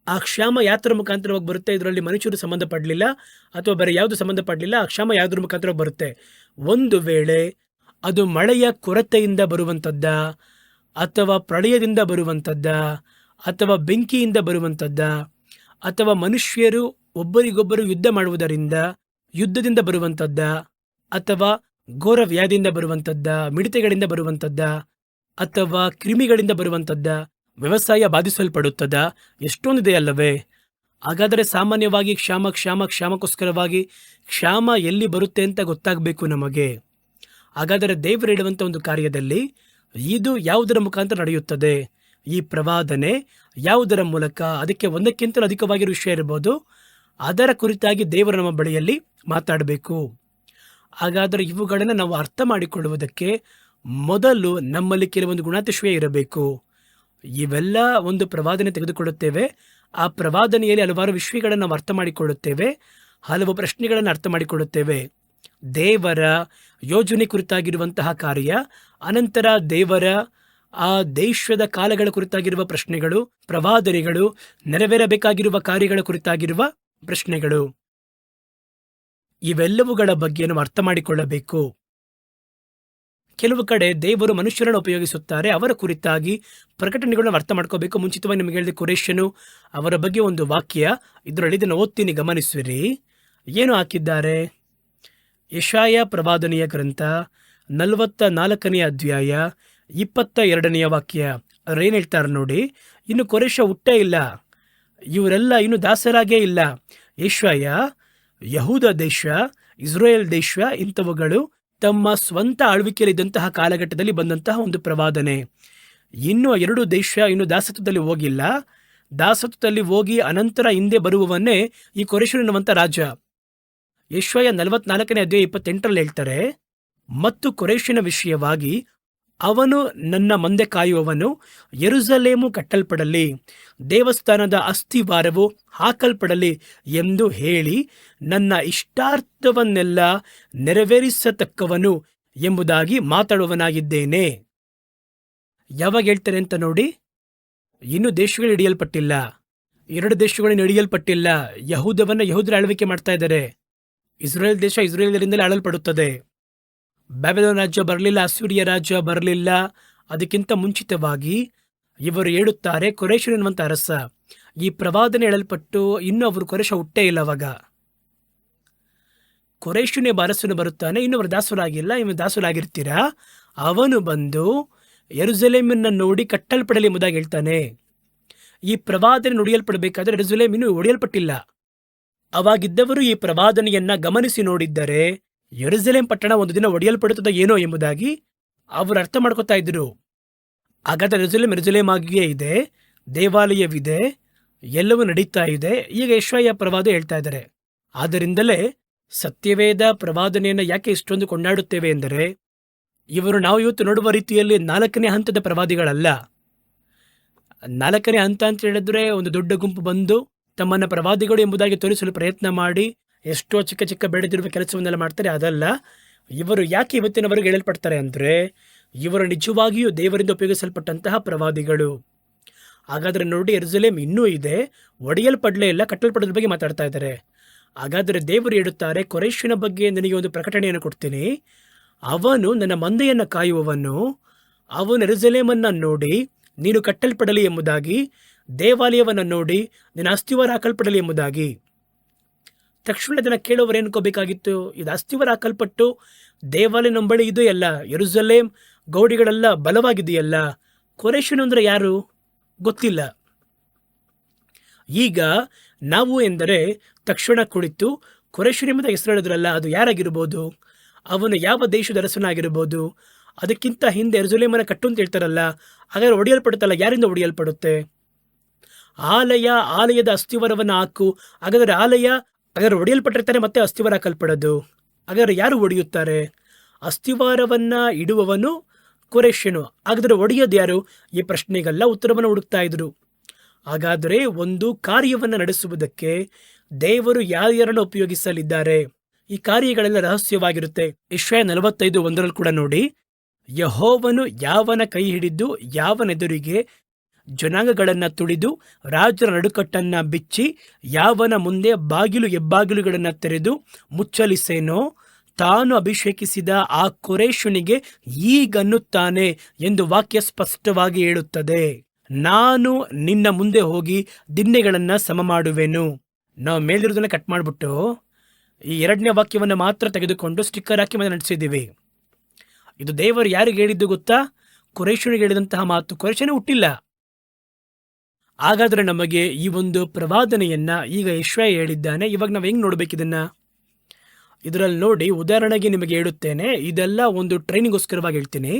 ಆ ಕ್ಷಾಮ ಯಾತರ ಮುಖಾಂತರವಾಗಿ ಬರುತ್ತೆ? ಇದರಲ್ಲಿ ಮನುಷ್ಯರು ಸಂಬಂಧಪಡಲಿಲ್ಲ ಅಥವಾ ಬೇರೆ ಯಾವುದು ಸಂಬಂಧಪಡಲಿಲ್ಲ. ಆ ಕ್ಷಾಮ ಯಾವುದ್ರ ಮುಖಾಂತರ ಬರುತ್ತೆ? ಒಂದು ವೇಳೆ ಅದು ಮಳೆಯ ಕೊರತೆಯಿಂದ ಬರುವಂಥದ್ದ, ಅಥವಾ ಪ್ರಳಯದಿಂದ ಬರುವಂಥದ್ದ, ಅಥವಾ ಬೆಂಕಿಯಿಂದ ಬರುವಂಥದ್ದ, ಅಥವಾ ಮನುಷ್ಯರು ಒಬ್ಬರಿಗೊಬ್ಬರು ಯುದ್ಧ ಮಾಡುವುದರಿಂದ ಯುದ್ಧದಿಂದ ಬರುವಂಥದ್ದ, ಅಥವಾ ಘೋರ ವ್ಯಾಧಿಯಿಂದ ಬರುವಂಥದ್ದ, ಮಿಡತೆಗಳಿಂದ ಬರುವಂಥದ್ದ, ಅಥವಾ ಕ್ರಿಮಿಗಳಿಂದ ಬರುವಂಥದ್ದ, ವ್ಯವಸಾಯ ಬಾಧಿಸಲ್ಪಡುತ್ತದ, ಎಷ್ಟೊಂದಿದೆ ಅಲ್ಲವೇ? ಹಾಗಾದರೆ ಸಾಮಾನ್ಯವಾಗಿ ಕ್ಷಾಮಕ್ಕೋಸ್ಕರವಾಗಿ ಕ್ಷಾಮ ಎಲ್ಲಿ ಬರುತ್ತೆ ಅಂತ ಗೊತ್ತಾಗಬೇಕು ನಮಗೆ. ಹಾಗಾದರೆ ದೇವರು ಹೇಳುವಂಥ ಒಂದು ಕಾರ್ಯದಲ್ಲಿ ಇದು ಯಾವುದರ ಮುಖಾಂತರ ನಡೆಯುತ್ತದೆ? ಈ ಪ್ರವಾದನೆ ಯಾವುದರ ಮೂಲಕ? ಅದಕ್ಕೆ ಒಂದಕ್ಕಿಂತಲೂ ಅಧಿಕವಾಗಿರುವ ವಿಷಯ ಇರ್ಬೋದು. ಅದರ ಕುರಿತಾಗಿ ದೇವರು ನಮ್ಮ ಬಳಿಯಲ್ಲಿ ಮಾತಾಡಬೇಕು. ಹಾಗಾದರೆ ಇವುಗಳನ್ನು ನಾವು ಅರ್ಥ ಮಾಡಿಕೊಳ್ಳುವುದಕ್ಕೆ ಮೊದಲು ನಮ್ಮಲ್ಲಿ ಕೆಲವೊಂದು ಗುಣಾತಿಶಯ ಇರಬೇಕು. ಇವೆಲ್ಲ ಒಂದು ಪ್ರವಾದನೆ ತೆಗೆದುಕೊಳ್ಳುತ್ತೇವೆ. ಆ ಪ್ರವಾದನೆಯಲ್ಲಿ ಹಲವಾರು ವಿಷಯಗಳನ್ನು ನಾವು ಅರ್ಥ ಮಾಡಿಕೊಳ್ಳುತ್ತೇವೆ, ಹಲವು ಪ್ರಶ್ನೆಗಳನ್ನು ಅರ್ಥ ಮಾಡಿಕೊಳ್ಳುತ್ತೇವೆ. ದೇವರ ಯೋಜನೆ ಕುರಿತಾಗಿರುವಂತಹ ಕಾರ್ಯ, ಅನಂತರ ದೇವರ ಆ ದೇಶದ ಕಾಲಗಳ ಕುರಿತಾಗಿರುವ ಪ್ರಶ್ನೆಗಳು, ಪ್ರವಾದನೆಗಳು, ನೆರವೇರಬೇಕಾಗಿರುವ ಕಾರ್ಯಗಳ ಕುರಿತಾಗಿರುವ ಪ್ರಶ್ನೆಗಳು, ಇವೆಲ್ಲವುಗಳ ಬಗ್ಗೆ ನಾವು ಅರ್ಥ ಮಾಡಿಕೊಳ್ಳಬೇಕು. ಕೆಲವು ಕಡೆ ದೇವರು ಮನುಷ್ಯರನ್ನು ಉಪಯೋಗಿಸುತ್ತಾರೆ, ಅವರ ಕುರಿತಾಗಿ ಪ್ರಕಟಣೆಗಳನ್ನು ಅರ್ಥ ಮಾಡ್ಕೋಬೇಕು. ಮುಂಚಿತವಾಗಿ ನಿಮಗೆ ಹೇಳಿದ ಕೊರೇಶನು ಅವರ ಬಗ್ಗೆ ಒಂದು ವಾಕ್ಯ ಇದರಲ್ಲಿ ಇದನ್ನು ಓದ್ತೀನಿ, ಗಮನಿಸಿರಿ. ಏನು ಹಾಕಿದ್ದಾರೆ? ಯೆಶಾಯ ಪ್ರವಾದನೆಯ ಗ್ರಂಥ 44ನೇ ಅಧ್ಯಾಯ 22ನೇ ವಾಕ್ಯ. ಅವ್ರೇನು ಹೇಳ್ತಾರೆ ನೋಡಿ, ಇನ್ನು ಕೊರೇಶ ಹುಟ್ಟೇ ಇಲ್ಲ, ಇವರೆಲ್ಲ ಇನ್ನು ದಾಸರಾಗೇ ಇಲ್ಲ. ಯೆಶಾಯ ಯಹೂದ ದೇಶ, ಇಸ್ರೇಲ್ ದೇಶ ಇಂಥವುಗಳು ತಮ್ಮ ಸ್ವಂತ ಆಳ್ವಿಕೆಯಲ್ಲಿದ್ದಂತಹ ಕಾಲಘಟ್ಟದಲ್ಲಿ ಬಂದಂತಹ ಒಂದು ಪ್ರವಾದನೆ. ಇನ್ನು 2 ದೇಶ ಇನ್ನು ದಾಸತ್ವದಲ್ಲಿ ಹೋಗಿಲ್ಲ. ದಾಸತ್ವದಲ್ಲಿ ಹೋಗಿ ಅನಂತರ ಹಿಂದೆ ಬರುವವನ್ನೇ ಈ ಕೊರೇಶನು ಎನ್ನುವಂಥ ರಾಜ. ಯೆಶಾಯ 44ನೇ ಅಧ್ಯಾಯ 28ರಲ್ಲಿ ಹೇಳ್ತಾರೆ, ಮತ್ತು ಕೊರೇಶನ ವಿಷಯವಾಗಿ ಅವನು ನನ್ನ ಮುಂದೆ ಕಾಯುವವನು, ಯೆರೂಸಲೇಮು ಕಟ್ಟಲ್ಪಡಲಿ, ದೇವಸ್ಥಾನದ ಅಸ್ಥಿವಾರವು ಹಾಕಲ್ಪಡಲಿ ಎಂದು ಹೇಳಿ ನನ್ನ ಇಷ್ಟಾರ್ಥವನ್ನೆಲ್ಲ ನೆರವೇರಿಸತಕ್ಕವನು ಎಂಬುದಾಗಿ ಮಾತಾಡುವವನಾಗಿದ್ದೇನೆ. ಯಾವಾಗ ಹೇಳ್ತಾರೆ ಅಂತ ನೋಡಿ, ಇನ್ನು ದೇಶಗಳು ಹಿಡಿಯಲ್ಪಟ್ಟಿಲ್ಲ, 2 ದೇಶಗಳನ್ನು ಹಿಡಿಯಲ್ಪಟ್ಟಿಲ್ಲ. ಯಹೂದರ ಆಳ್ವಿಕೆ ಮಾಡ್ತಾ ಇದ್ದಾರೆ. ಇಸ್ರೇಲ್ ದೇಶ ಇಸ್ರೇಲರಿಂದಲೇ ಆಳಲ್ಪಡುತ್ತದೆ. ಬ್ಯಾಬಿಲೋನ್ ರಾಜ್ಯ ಬರಲಿಲ್ಲ, ಅಶ್ಶೂರಿಯ ರಾಜ್ಯ ಬರಲಿಲ್ಲ. ಅದಕ್ಕಿಂತ ಮುಂಚಿತವಾಗಿ ಇವರು ಹೇಳುತ್ತಾರೆ, ಕೊರೇಶನು ಎನ್ನುವಂಥ ಅರಸ. ಈ ಪ್ರವಾದನೆ ಹೇಳಲ್ಪಟ್ಟು ಇನ್ನೂ ಅವರು ಕೊರೇಶ ಹುಟ್ಟೇ ಇಲ್ಲ. ಅವಾಗ ಕೊರೇಶನೇ ಅರಸನು ಬರುತ್ತಾನೆ, ಇನ್ನೂ ಅವರು ದಾಸರಾಗಿಲ್ಲ. ಇವರು ದಾಸರಾಗಿರ್ತೀರಾ, ಅವನು ಬಂದು ಯೆರೂಸಲೇಮನ್ನು ನೋಡಿ ಕಟ್ಟಲ್ಪಡಲಿ ಎಂಬುದಾಗಿ ಹೇಳ್ತಾನೆ. ಈ ಪ್ರವಾದನೆ ನುಡಿಯಲ್ಪಡಬೇಕಾದ್ರೆ ಯೆರೂಸಲೇಮ್ ಇನ್ನೂ ಒಡೆಯಲ್ಪಟ್ಟಿಲ್ಲ. ಅವಾಗಿದ್ದವರು ಈ ಪ್ರವಾದನೆಯನ್ನ ಗಮನಿಸಿ ನೋಡಿದ್ದರೆ ಯೆರೂಸಲೇಮ್ ಪಟ್ಟಣ ಒಂದು ದಿನ ಒಡೆಯಲ್ಪಡುತ್ತದೆ ಏನೋ ಎಂಬುದಾಗಿ ಅವರು ಅರ್ಥ ಮಾಡ್ಕೊತಾ ಇದ್ರು. ಹಾಗಾದ್ರೆ ಯೆರೂಸಲೇಮ್ ಆಗಿಯೇ ಇದೆ, ದೇವಾಲಯವಿದೆ, ಎಲ್ಲವೂ ನಡೀತಾ ಇದೆ. ಈಗ ಯೆಶಾಯ ಪ್ರವಾದ ಹೇಳ್ತಾ ಇದ್ದಾರೆ. ಆದ್ದರಿಂದಲೇ ಸತ್ಯವೇದ ಪ್ರವಾದನೆಯನ್ನು ಯಾಕೆ ಇಷ್ಟೊಂದು ಕೊಂಡಾಡುತ್ತೇವೆ ಎಂದರೆ, ಇವರು ನಾವು ಇವತ್ತು ನೋಡುವ ರೀತಿಯಲ್ಲಿ 4ನೇ ಹಂತದ ಪ್ರವಾದಿಗಳಲ್ಲ. 4ನೇ ಹಂತ ಅಂತ ಹೇಳಿದ್ರೆ ಒಂದು ದೊಡ್ಡ ಗುಂಪು ಬಂದು ತಮ್ಮನ್ನ ಪ್ರವಾದಿಗಳು ಎಂಬುದಾಗಿ ತೋರಿಸಲು ಪ್ರಯತ್ನ ಮಾಡಿ ಎಷ್ಟೋ ಚಿಕ್ಕ ಚಿಕ್ಕ ಬೆಳೆದಿರುವ ಕೆಲಸವನ್ನೆಲ್ಲ ಮಾಡ್ತಾರೆ. ಅದಲ್ಲ, ಇವರು ಯಾಕೆ ಇವತ್ತಿನವರೆಗೆ ಹೇಳಲ್ಪಡ್ತಾರೆ ಅಂದರೆ, ಇವರು ನಿಜವಾಗಿಯೂ ದೇವರಿಂದ ಉಪಯೋಗಿಸಲ್ಪಟ್ಟಂತಹ ಪ್ರವಾದಿಗಳು. ಹಾಗಾದರೆ ನೋಡಿ, ಯೆರೂಸಲೇಮ್ ಇನ್ನೂ ಇದೆ, ಒಡೆಯಲ್ಪಡಲೇ ಇಲ್ಲ, ಕಟ್ಟಲ್ಪಡೋದ್ರ ಬಗ್ಗೆ ಮಾತಾಡ್ತಾ ಇದ್ದಾರೆ. ಹಾಗಾದರೆ ದೇವರು ಹೇಳುತ್ತಾರೆ, ಕೊರೇಶನ ಬಗ್ಗೆ ನನಗೆ ಒಂದು ಪ್ರಕಟಣೆಯನ್ನು ಕೊಡ್ತೀನಿ. ಅವನು ನನ್ನ ಮಂದೆಯನ್ನು ಕಾಯುವವನು, ಅವನು ಯೆರೂಸಲೇಮನ್ನು ನೋಡಿ ನೀನು ಕಟ್ಟಲ್ಪಡಲಿ ಎಂಬುದಾಗಿ, ದೇವಾಲಯವನ್ನು ನೋಡಿ ನಿನ್ನ ಅಸ್ಥಿವಾರ ಹಾಕಲ್ಪಡಲಿ ಎಂಬುದಾಗಿ. ತಕ್ಷಣ ಅದನ್ನು ಕೇಳೋರು ಏನ್ಕೋಬೇಕಾಗಿತ್ತು, ಇದು ಅಸ್ಥಿವಾರ ಹಾಕಲ್ಪಟ್ಟು ದೇವಾಲಯ ನಮ್ಮ ಬಳಿ ಇದು ಎಲ್ಲ, ಯೆರೂಸಲೇಮ್ ಗೌಡಿಗಳೆಲ್ಲ ಬಲವಾಗಿದೆಯಲ್ಲ, ಕೊರೇಶನು ಅಂದರೆ ಯಾರು ಗೊತ್ತಿಲ್ಲ. ಈಗ ನಾವು ಎಂದರೆ ತಕ್ಷಣ ಕುಳಿತು ಕೊರೇಶನು ಎಂಬುದಾಗಿ ಹೆಸರು ಹೇಳಿದ್ರಲ್ಲ, ಅದು ಯಾರಾಗಿರ್ಬೋದು, ಅವನು ಯಾವ ದೇಶದ ಅರಸನಾಗಿರ್ಬೋದು. ಅದಕ್ಕಿಂತ ಹಿಂದೆ ಯೆರೂಸಲೇಮನ್ನು ಕಟ್ಟು ಅಂತ ಹೇಳ್ತಾರಲ್ಲ, ಹಾಗಾದ್ರೆ ಒಡೆಯಲ್ಪಡುತ್ತಲ್ಲ, ಯಾರಿಂದ ಒಡೆಯಲ್ಪಡುತ್ತೆ? ಆಲಯದ ಅಸ್ಥಿವಾರವನ್ನು ಹಾಕು. ಹಾಗಾದರೆ ಹಾಗಾದ್ರೆ ಒಡೆಯಲ್ಪಟ್ಟಿರ್ತಾರೆ, ಮತ್ತೆ ಅಸ್ಥಿವಾರ ಹಾಕಲ್ಪಡೋದು. ಹಾಗಾದ್ರೆ ಯಾರು ಒಡೆಯುತ್ತಾರೆ? ಅಸ್ಥಿವಾರವನ್ನ ಇಡುವವನು ಕೊರೇಶನು. ಹಾಗಾದ್ರೆ ಒಡೆಯೋದು ಯಾರು? ಈ ಪ್ರಶ್ನೆಗೆಲ್ಲ ಉತ್ತರವನ್ನು ಹುಡುಕ್ತಾ ಇದ್ರು. ಹಾಗಾದರೆ ಒಂದು ಕಾರ್ಯವನ್ನು ನಡೆಸುವುದಕ್ಕೆ ದೇವರು ಯಾರ್ಯಾರನ್ನು ಉಪಯೋಗಿಸಲಿದ್ದಾರೆ? ಈ ಕಾರ್ಯಗಳೆಲ್ಲ ರಹಸ್ಯವಾಗಿರುತ್ತೆ. ಯೆಶಾಯ 45:1 ಕೂಡ ನೋಡಿ, ಯೆಹೋವನು ಯಾವನ ಕೈ ಹಿಡಿದು ಯಾವನೆದುರಿಗೆ ಜನಾಂಗಗಳನ್ನು ತುಳಿದು ರಾಜರ ನಡುಕಟ್ಟನ್ನು ಬಿಚ್ಚಿ ಯಾವನ ಮುಂದೆ ಹೆಬ್ಬಾಗಿಲುಗಳನ್ನು ತೆರೆದು ಮುಚ್ಚಲಿಸೇನೋ, ತಾನು ಅಭಿಷೇಕಿಸಿದ ಆ ಕೊರೇಶನಿಗೆ ಈಗನ್ನುತ್ತಾನೆ ಎಂದು ವಾಕ್ಯ ಸ್ಪಷ್ಟವಾಗಿ ಹೇಳುತ್ತದೆ. ನಾನು ನಿನ್ನ ಮುಂದೆ ಹೋಗಿ ದಿಣ್ಣೆಗಳನ್ನು ಸಮ ಮಾಡುವೆನು. ನಾವು ಮೇಲಿರೋದನ್ನ ಕಟ್ ಮಾಡಿಬಿಟ್ಟು ಈ 2ನೇ ವಾಕ್ಯವನ್ನು ಮಾತ್ರ ತೆಗೆದುಕೊಂಡು ಸ್ಟಿಕ್ಕರ್ ಹಾಕಿ ಮೇಲೆ ನಡೆಸಿದ್ದೀವಿ. ಇದು ದೇವರು ಯಾರಿಗೆ ಹೇಳಿದ್ದು ಗೊತ್ತಾ? ಕೊರೇಶನಿಗೆ ಹೇಳಿದಂತಹ ಮಾತು. ಕೊರೇಶನೇ ಹುಟ್ಟಿಲ್ಲ. ಹಾಗಾದ್ರೆ ನಮಗೆ ಈ ಒಂದು ಪ್ರವಾದನೆಯನ್ನ ಈಗ ಯೆಶಾಯ ಹೇಳಿದ್ದಾನೆ. ಇವಾಗ ನಾವು ಹೆಂಗ್ ನೋಡ್ಬೇಕಿದನ್ನ? ಇದರಲ್ಲಿ ನೋಡಿ, ಉದಾಹರಣೆಗೆ ನಿಮಗೆ ಹೇಳುತ್ತೇನೆ, ಇದೆಲ್ಲ ಒಂದು ಟ್ರೈನಿಗೋಸ್ಕರವಾಗಿ ಹೇಳ್ತೀನಿ.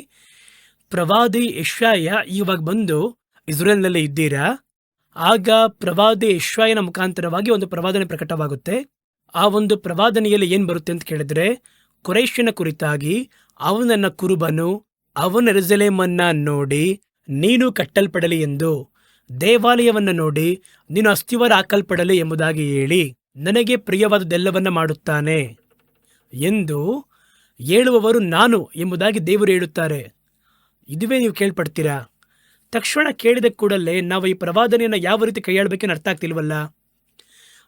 ಪ್ರವಾದಿ ಯೆಶಾಯ ಇವಾಗ ಬಂದು ಇಸ್ರೇಲ್ನಲ್ಲೇ ಇದ್ದೀರಾ. ಆಗ ಪ್ರವಾದಿ ಯೆಶಾಯನ ಮುಖಾಂತರವಾಗಿ ಒಂದು ಪ್ರವಾದನೆ ಪ್ರಕಟವಾಗುತ್ತೆ. ಆ ಒಂದು ಪ್ರವಾದನೆಯಲ್ಲಿ ಏನ್ ಬರುತ್ತೆ ಅಂತ ಕೇಳಿದ್ರೆ, ಕೊರೇಶನ ಕುರಿತಾಗಿ, ಅವನನ್ನ ಕುರುಬನು, ಅವನ ಯೆರೂಸಲೇಮನ್ನ ನೋಡಿ ನೀನು ಕಟ್ಟಲ್ಪಡಲಿ ಎಂದು, ದೇವಾಲಯವನ್ನ ನೋಡಿ ನೀನು ಅಸ್ಥಿವಾರ ಹಾಕಲ್ಪಡಲಿ ಎಂಬುದಾಗಿ ಹೇಳಿ ನನಗೆ ಪ್ರಿಯವಾದದ್ದೆಲ್ಲವನ್ನ ಮಾಡುತ್ತಾನೆ ಎಂದು ಹೇಳುವವರು ನಾನು ಎಂಬುದಾಗಿ ದೇವರು ಹೇಳುತ್ತಾರೆ. ಇದುವೇ ನೀವು ಕೇಳ್ಪಡ್ತೀರಾ? ತಕ್ಷಣ ಕೇಳಿದ ಕೂಡಲೇ ನಾವು ಈ ಪ್ರವಾದನೆಯನ್ನು ಯಾವ ರೀತಿ ಕೈಯಾಡಬೇಕೇನು ಅರ್ಥ ಆಗ್ತಿಲ್ವಲ್ಲ.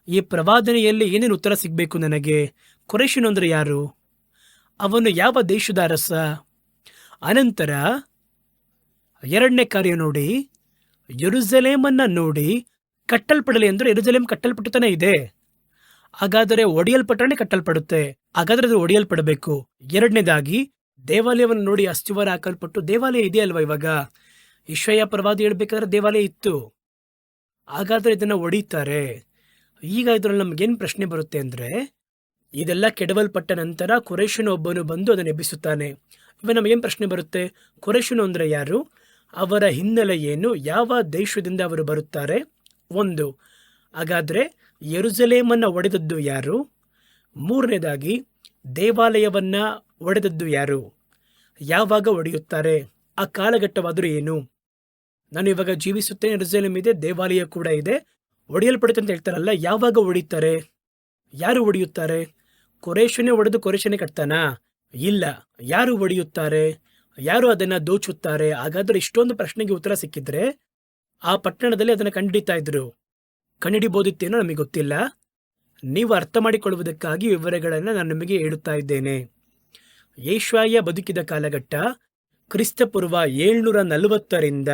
ಈ ಪ್ರವಾದನೆಯಲ್ಲಿ ಏನೇನು ಉತ್ತರ ಸಿಗಬೇಕು ನನಗೆ? ಕೊರೇಶನು ಅಂದರೆ ಯಾರು? ಅವನು ಯಾವ ದೇಶದ ಅರಸ? ಅನಂತರ ಎರಡನೇ ಕಾರ್ಯ ನೋಡಿ, ಯೆರೂಸಲೇಮನ್ನ ನೋಡಿ ಕಟ್ಟಲ್ಪಡಲಿ ಅಂದರೆ ಯೆರೂಸಲೇಮ್ ಕಟ್ಟಲ್ಪಟ್ಟುತ್ತಾನೆ ಇದೆ. ಹಾಗಾದರೆ ಒಡೆಯಲ್ಪಟ್ಟನೆ ಕಟ್ಟಲ್ಪಡುತ್ತೆ. ಹಾಗಾದ್ರೆ ಅದು ಒಡೆಯಲ್ಪಡಬೇಕು. ಎರಡನೇದಾಗಿ ದೇವಾಲಯವನ್ನು ನೋಡಿ ಅಸ್ಥಿವಾರ ಹಾಕಲ್ಪಟ್ಟು, ದೇವಾಲಯ ಇದೆಯಲ್ವಾ ಇವಾಗ? ಯೆಶಾಯ ಪ್ರವಾದಿ ಹೇಳ್ಬೇಕಾದ್ರೆ ದೇವಾಲಯ ಇತ್ತು. ಹಾಗಾದ್ರೆ ಇದನ್ನ ಒಡೀತಾರೆ. ಈಗ ಇದ್ರಲ್ಲಿ ನಮ್ಗೇನು ಪ್ರಶ್ನೆ ಬರುತ್ತೆ ಅಂದ್ರೆ, ಇದೆಲ್ಲ ಕೆಡವಲ್ಪಟ್ಟ ನಂತರ ಕೊರೇಶನು ಒಬ್ಬನು ಬಂದು ಅದನ್ನು ಎಬ್ಬಿಸುತ್ತಾನೆ. ಇವಾಗ ನಮಗೇನು ಪ್ರಶ್ನೆ ಬರುತ್ತೆ? ಕೊರೇಶನು ಅಂದರೆ ಯಾರು? ಅವರ ಹಿನ್ನೆಲೆ ಏನು? ಯಾವ ದೇಶದಿಂದ ಅವರು ಬರುತ್ತಾರೆ? ಒಂದು, ಹಾಗಾದ್ರೆ ಯೆರೂಸಲೇಮನ್ನ ಒಡೆದದ್ದು ಯಾರು? ಮೂರನೇದಾಗಿ ದೇವಾಲಯವನ್ನ ಒಡೆದದ್ದು ಯಾರು? ಯಾವಾಗ ಒಡೆಯುತ್ತಾರೆ? ಆ ಕಾಲಘಟ್ಟವಾದರೂ ಏನು? ನಾನು ಇವಾಗ ಜೀವಿಸುತ್ತೇನೆ, ಯೆರೂಸಲೇಮ್ ಇದೆ, ದೇವಾಲಯ ಕೂಡ ಇದೆ, ಒಡೆಯಲ್ಪಡುತ್ತೆ ಅಂತ ಹೇಳ್ತಾರಲ್ಲ, ಯಾವಾಗ ಒಡೆಯುತ್ತಾರೆ? ಯಾರು ಒಡೆಯುತ್ತಾರೆ? ಕೊರೇಶನೇ ಒಡೆದು ಕೊರೇಶನೇ ಕಟ್ತಾನಾ? ಇಲ್ಲ. ಯಾರು ಒಡೆಯುತ್ತಾರೆ? ಯಾರು ಅದನ್ನ ದೋಚುತ್ತಾರೆ? ಹಾಗಾದ್ರೆ ಇಷ್ಟೊಂದು ಪ್ರಶ್ನೆಗೆ ಉತ್ತರ ಸಿಕ್ಕಿದ್ರೆ ಆ ಪಟ್ಟಣದಲ್ಲಿ ಅದನ್ನು ಕಂಡಿಡ್ತಾ ಇದ್ರು. ಕಂಡಿಡಿಬೋದಿತ್ತೇನೋ ನಮಗೆ ಗೊತ್ತಿಲ್ಲ. ನೀವು ಅರ್ಥ ಮಾಡಿಕೊಳ್ಳುವುದಕ್ಕಾಗಿ ವಿವರಗಳನ್ನು ನಾನು ನಿಮಗೆ ಹೇಳುತ್ತಾ ಇದ್ದೇನೆ. ಯೆಶಾಯ ಬದುಕಿದ ಕಾಲಘಟ್ಟ ಕ್ರಿಸ್ತಪೂರ್ವ 740ರಿಂದ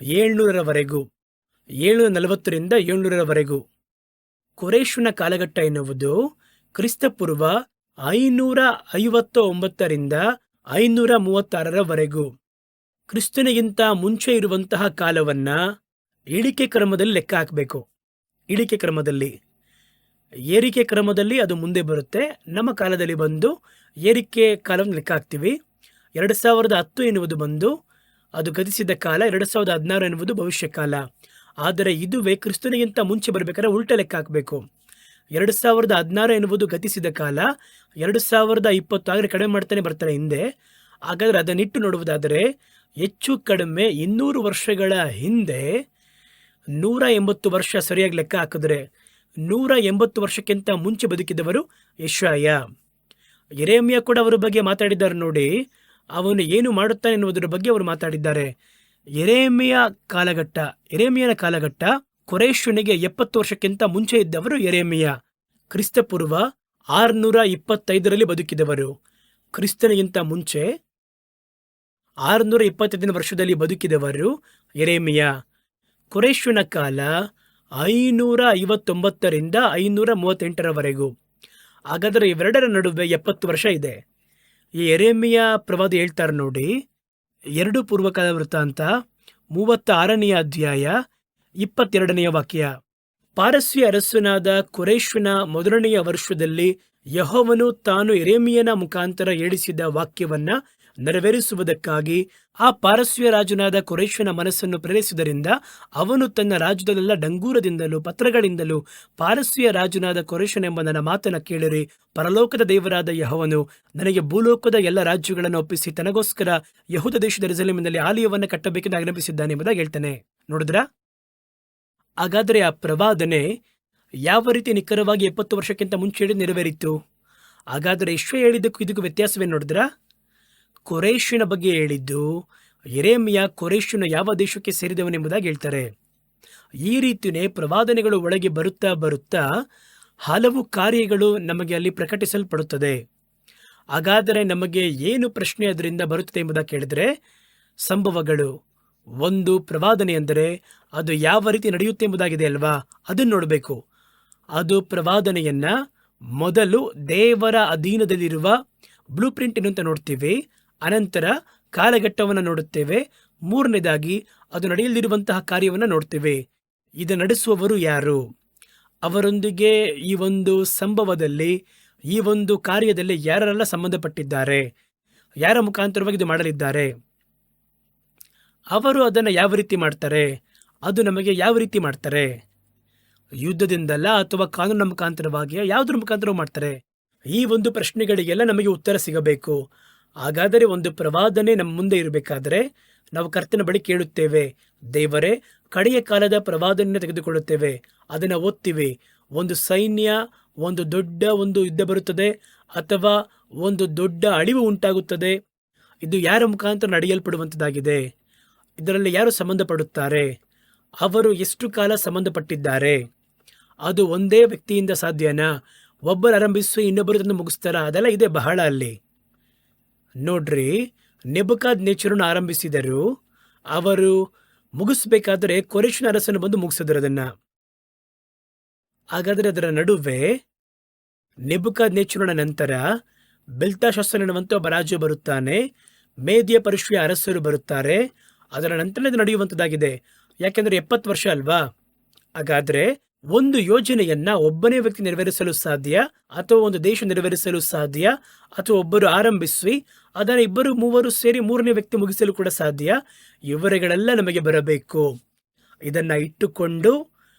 700ರವರೆಗೂ, 740ರಿಂದ 700ರವರೆಗೂ. ಕೊರೇಶನ ಕಾಲಘಟ್ಟ ಎನ್ನುವುದು ಕ್ರಿಸ್ತಪೂರ್ವ 559ರಿಂದ 536ರವರೆಗೂ. ಕ್ರಿಸ್ತನಿಗಿಂತ ಮುಂಚೆ ಇರುವಂತಹ ಕಾಲವನ್ನ ಇಳಿಕೆ ಕ್ರಮದಲ್ಲಿ ಲೆಕ್ಕ ಹಾಕಬೇಕು. ಇಳಿಕೆ ಕ್ರಮದಲ್ಲಿ, ಏರಿಕೆ ಕ್ರಮದಲ್ಲಿ ಅದು ಮುಂದೆ ಬರುತ್ತೆ. ನಮ್ಮ ಕಾಲದಲ್ಲಿ ಬಂದು ಏರಿಕೆ ಕಾಲವನ್ನು ಲೆಕ್ಕ ಹಾಕ್ತೀವಿ. 2010 ಎನ್ನುವುದು ಬಂದು ಅದು ಗತಿಸಿದ ಕಾಲ, 2016 ಎನ್ನುವುದು ಭವಿಷ್ಯ ಕಾಲ. ಆದರೆ ಇದುವೇ ಕ್ರಿಸ್ತನಿಗಿಂತ ಮುಂಚೆ ಬರಬೇಕಾದ್ರೆ ಉಲ್ಟ ಲೆಕ್ಕ ಹಾಕಬೇಕು. 2016 ಎನ್ನುವುದು ಗತಿಸಿದ ಕಾಲ, 2026 ಕಡಿಮೆ ಮಾಡ್ತಾನೆ ಬರ್ತಾರೆ ಹಿಂದೆ. ಹಾಗಾದ್ರೆ ಅದನ್ನಿಟ್ಟು ನೋಡುವುದಾದರೆ ಹೆಚ್ಚು ಕಡಿಮೆ 200 ವರ್ಷಗಳ ಹಿಂದೆ 180 ವರ್ಷ ಸರಿಯಾಗಿ ಲೆಕ್ಕ ಹಾಕಿದ್ರೆ 180 ವರ್ಷಕ್ಕಿಂತ ಮುಂಚೆ ಬದುಕಿದವರು ಯೆಶಾಯ. ಯೆರೆಮೀಯ ಕೂಡ ಅವರ ಬಗ್ಗೆ ಮಾತಾಡಿದ್ದಾರೆ ನೋಡಿ. ಅವನು ಏನು ಮಾಡುತ್ತಾನೆ ಎನ್ನುವುದರ ಬಗ್ಗೆ ಅವರು ಮಾತಾಡಿದ್ದಾರೆ. ಯೆರೆಮೀಯನ ಕಾಲಘಟ್ಟ ಕೊರೇಶನಿಗೆ 70 ವರ್ಷಕ್ಕಿಂತ ಮುಂಚೆ ಇದ್ದವರು ಯೆರೆಮೀಯ. ಕ್ರಿಸ್ತಪೂರ್ವ 625ರಲ್ಲಿ ಬದುಕಿದವರು. ಕ್ರಿಸ್ತನಿಗಿಂತ ಮುಂಚೆ 625 ವರ್ಷದಲ್ಲಿ ಬದುಕಿದವರು ಯೆರೆಮೀಯ. ಕೊರೇಶನ ಕಾಲ 559ರಿಂದ 538ರವರೆಗೂ. ಹಾಗಾದರೆ ಇವೆರಡರ ನಡುವೆ 70 ವರ್ಷ ಇದೆ. ಈ ಯೆರೆಮೀಯ ಪ್ರವಾದಿ ಹೇಳ್ತಾರೆ ನೋಡಿ, 2 ಪೂರ್ವಕಾಲ ವೃತ್ತಾಂತ 36ನೆಯ ಅಧ್ಯಾಯ 22ನೆಯ ವಾಕ್ಯ. ಪಾರಸ್ಯ ಅರಸನಾದ ಕೊರೇಶನ ಮೊದಲನೆಯ ವರ್ಷದಲ್ಲಿ ಯೆಹೋವನು ತಾನು ಯೆರೆಮೀಯನ ಮುಖಾಂತರ ಹೇಳಿಸಿದ ವಾಕ್ಯವನ್ನ ನೆರವೇರಿಸುವುದಕ್ಕಾಗಿ ಆ ಪಾರಸ್ಯ ರಾಜನಾದ ಕೊರೇಶನ ಮನಸ್ಸನ್ನು ಪ್ರೇರಿಸಿದ್ದರಿಂದ ಅವನು ತನ್ನ ರಾಜ್ಯದಲ್ಲೆಲ್ಲ ಡಂಗೂರದಿಂದಲೂ ಪತ್ರಗಳಿಂದಲೂ, ಪಾರಸ್ಯ ರಾಜನಾದ ಕೊರೇಶನೆಂಬ ನನ್ನ ಮಾತನ್ನು ಕೇಳಿರಿ, ಪರಲೋಕದ ದೇವರಾದ ಯೆಹೋವನು ನನಗೆ ಭೂಲೋಕದ ಎಲ್ಲ ರಾಜ್ಯಗಳನ್ನು ಒಪ್ಪಿಸಿ ತನಗೋಸ್ಕರ ಯೆಹೂದ ದೇಶದ ಯೆರೂಸಲೇಮಿನಲ್ಲಿ ಆಲಯವನ್ನು ಕಟ್ಟಬೇಕೆಂದು ಆಜ್ಞಾಪಿಸಿದ್ದಾನೆ ಎಂಬುದಾಗಿ ಹೇಳ್ತಾನೆ. ನೋಡಿದ್ರಾ? ಹಾಗಾದರೆ ಆ ಪ್ರವಾದನೆ ಯಾವ ರೀತಿ ನಿಖರವಾಗಿ 70 ವರ್ಷಕ್ಕಿಂತ ಮುಂಚೆ ಹೇಳಿ ನೆರವೇರಿತ್ತು? ಹಾಗಾದರೆ ಯೆಶಾಯ ಹೇಳಿದ್ದಕ್ಕೂ ಇದಕ್ಕೂ ವ್ಯತ್ಯಾಸವೇನು ನೋಡಿದ್ರಾ? ಕೊರೇಶನ ಬಗ್ಗೆ ಹೇಳಿದ್ದು ಯೆರೆಮೀಯ ಕೊರೇಶನ ಯಾವ ದೇಶಕ್ಕೆ ಸೇರಿದವನೆಂಬುದಾಗಿ ಹೇಳ್ತಾರೆ. ಈ ರೀತಿಯೇ ಪ್ರವಾದನೆಗಳು ಒಳಗೆ ಬರುತ್ತಾ ಬರುತ್ತಾ ಹಲವು ಕಾರ್ಯಗಳು ನಮಗೆ ಅಲ್ಲಿ ಪ್ರಕಟಿಸಲ್ಪಡುತ್ತದೆ. ಹಾಗಾದರೆ ನಮಗೆ ಏನು ಪ್ರಶ್ನೆ ಅದರಿಂದ ಬರುತ್ತದೆ ಎಂಬುದಾಗಿ ಕೇಳಿದರೆ, ಸಂಭವಗಳು. ಒಂದು ಪ್ರವಾದನೆ ಅಂದರೆ ಅದು ಯಾವ ರೀತಿ ನಡೆಯುತ್ತೆ ಎಂಬುದಾಗಿದೆ ಅಲ್ವಾ, ಅದನ್ನು ನೋಡಬೇಕು. ಅದು ಪ್ರವಾದನೆಯನ್ನ ಮೊದಲು ದೇವರ ಅಧೀನದಲ್ಲಿರುವ ಬ್ಲೂ ಪ್ರಿಂಟ್ ಅಂತ ನೋಡ್ತೀವಿ. ಅನಂತರ ಕಾಲಘಟ್ಟವನ್ನು ನೋಡುತ್ತೇವೆ. ಮೂರನೇದಾಗಿ ಅದು ನಡೆಯಲಿರುವಂತಹ ಕಾರ್ಯವನ್ನು ನೋಡ್ತೇವೆ. ಇದು ನಡೆಸುವವರು ಯಾರು? ಅವರೊಂದಿಗೆ ಈ ಒಂದು ಸಂಭವದಲ್ಲಿ, ಈ ಒಂದು ಕಾರ್ಯದಲ್ಲಿ ಯಾರೆಲ್ಲ ಸಂಬಂಧಪಟ್ಟಿದ್ದಾರೆ? ಯಾರ ಮುಖಾಂತರವಾಗಿ ಇದು ಮಾಡಲಿದ್ದಾರೆ? ಅವರು ಅದನ್ನು ಯಾವ ರೀತಿ ಮಾಡ್ತಾರೆ? ಅದು ನಮಗೆ ಯಾವ ರೀತಿ ಮಾಡ್ತಾರೆ? ಯುದ್ಧದಿಂದಲ್ಲ ಅಥವಾ ಕಾನೂನಿನ ಮುಖಾಂತರವಾಗಿ ಯಾವುದ್ರ ಮುಖಾಂತರ ಮಾಡ್ತಾರೆ? ಈ ಒಂದು ಪ್ರಶ್ನೆಗಳಿಗೆಲ್ಲ ನಮಗೆ ಉತ್ತರ ಸಿಗಬೇಕು. ಹಾಗಾದರೆ ಒಂದು ಪ್ರವಾದನೆ ನಮ್ಮ ಮುಂದೆ ಇರಬೇಕಾದ್ರೆ ನಾವು ಕರ್ತನ ಬಳಿ ಕೇಳುತ್ತೇವೆ, ದೇವರೇ, ಕಡೆಯ ಕಾಲದ ಪ್ರವಾದನೆಯನ್ನು ತೆಗೆದುಕೊಳ್ಳುತ್ತೇವೆ, ಅದನ್ನು ಓದ್ತೀವಿ. ಒಂದು ಸೈನ್ಯ, ಒಂದು ದೊಡ್ಡ ಒಂದು ಯುದ್ಧ ಬರುತ್ತದೆ ಅಥವಾ ಒಂದು ದೊಡ್ಡ ಅಳಿವು ಉಂಟಾಗುತ್ತದೆ. ಇದು ಯಾರ ಮುಖಾಂತರ ನಡೆಯಲ್ಪಡುವಂಥದ್ದಾಗಿದೆ? ಇದರಲ್ಲಿ ಯಾರು ಸಂಬಂಧಪಡುತ್ತಾರೆ? ಅವರು ಎಷ್ಟು ಕಾಲ ಸಂಬಂಧಪಟ್ಟಿದ್ದಾರೆ? ಅದು ಒಂದೇ ವ್ಯಕ್ತಿಯಿಂದ ಸಾಧ್ಯನಾ? ಒಬ್ಬರು ಆರಂಭಿಸಿ ಇನ್ನೊಬ್ಬರು ತಂದು ಮುಗಿಸ್ತಾರ? ಅದೆಲ್ಲ ಇದೆ ಬಹಳ ಅಲ್ಲಿ. ನೋಡ್ರಿ, ನೆಬೂಕದ್ನೆಚ್ಚರನು ಆರಂಭಿಸಿದರು. ಅವರು ಮುಗಿಸ್ಬೇಕಾದ್ರೆ ಕೊರೆಷನ ಅರಸನು ಬಂದು ಮುಗಿಸಿದ್ರು ಅದನ್ನ. ಹಾಗಾದರೆ ಅದರ ನಡುವೆ ನೆಬೂಕದ್ನೆಚ್ಚರನ ನಂತರ ಬೆಲ್ತಾಶಸ್ಸರ್ ಎನ್ನುವಂಥ ಒಬ್ಬ ರಾಜು ಬರುತ್ತಾನೆ. ಮೇದ್ಯ ಪರ್ಷಿಯ ಅರಸರು ಬರುತ್ತಾರೆ. ಅದರ ನಂತರ ಇದು ನಡೆಯುವಂಥದ್ದಾಗಿದೆ. ಯಾಕೆಂದರೆ 70 ವರ್ಷ ಅಲ್ವಾ? ಹಾಗಾದರೆ ಒಂದು ಯೋಜನೆಯನ್ನ ಒಬ್ಬನೇ ವ್ಯಕ್ತಿ ನೆರವೇರಿಸಲು ಸಾಧ್ಯ, ಅಥವಾ ಒಂದು ದೇಶ ನೆರವೇರಿಸಲು ಸಾಧ್ಯ, ಅಥವಾ ಒಬ್ಬರು ಆರಂಭಿಸಿ ಅದನ್ನು ಇಬ್ಬರು ಮೂವರು ಸೇರಿ ಮೂರನೇ ವ್ಯಕ್ತಿ ಮುಗಿಸಲು ಕೂಡ ಸಾಧ್ಯ. ಇವರುಗಳೆಲ್ಲ ನಮಗೆ ಬರಬೇಕು. ಇದನ್ನ ಇಟ್ಟುಕೊಂಡು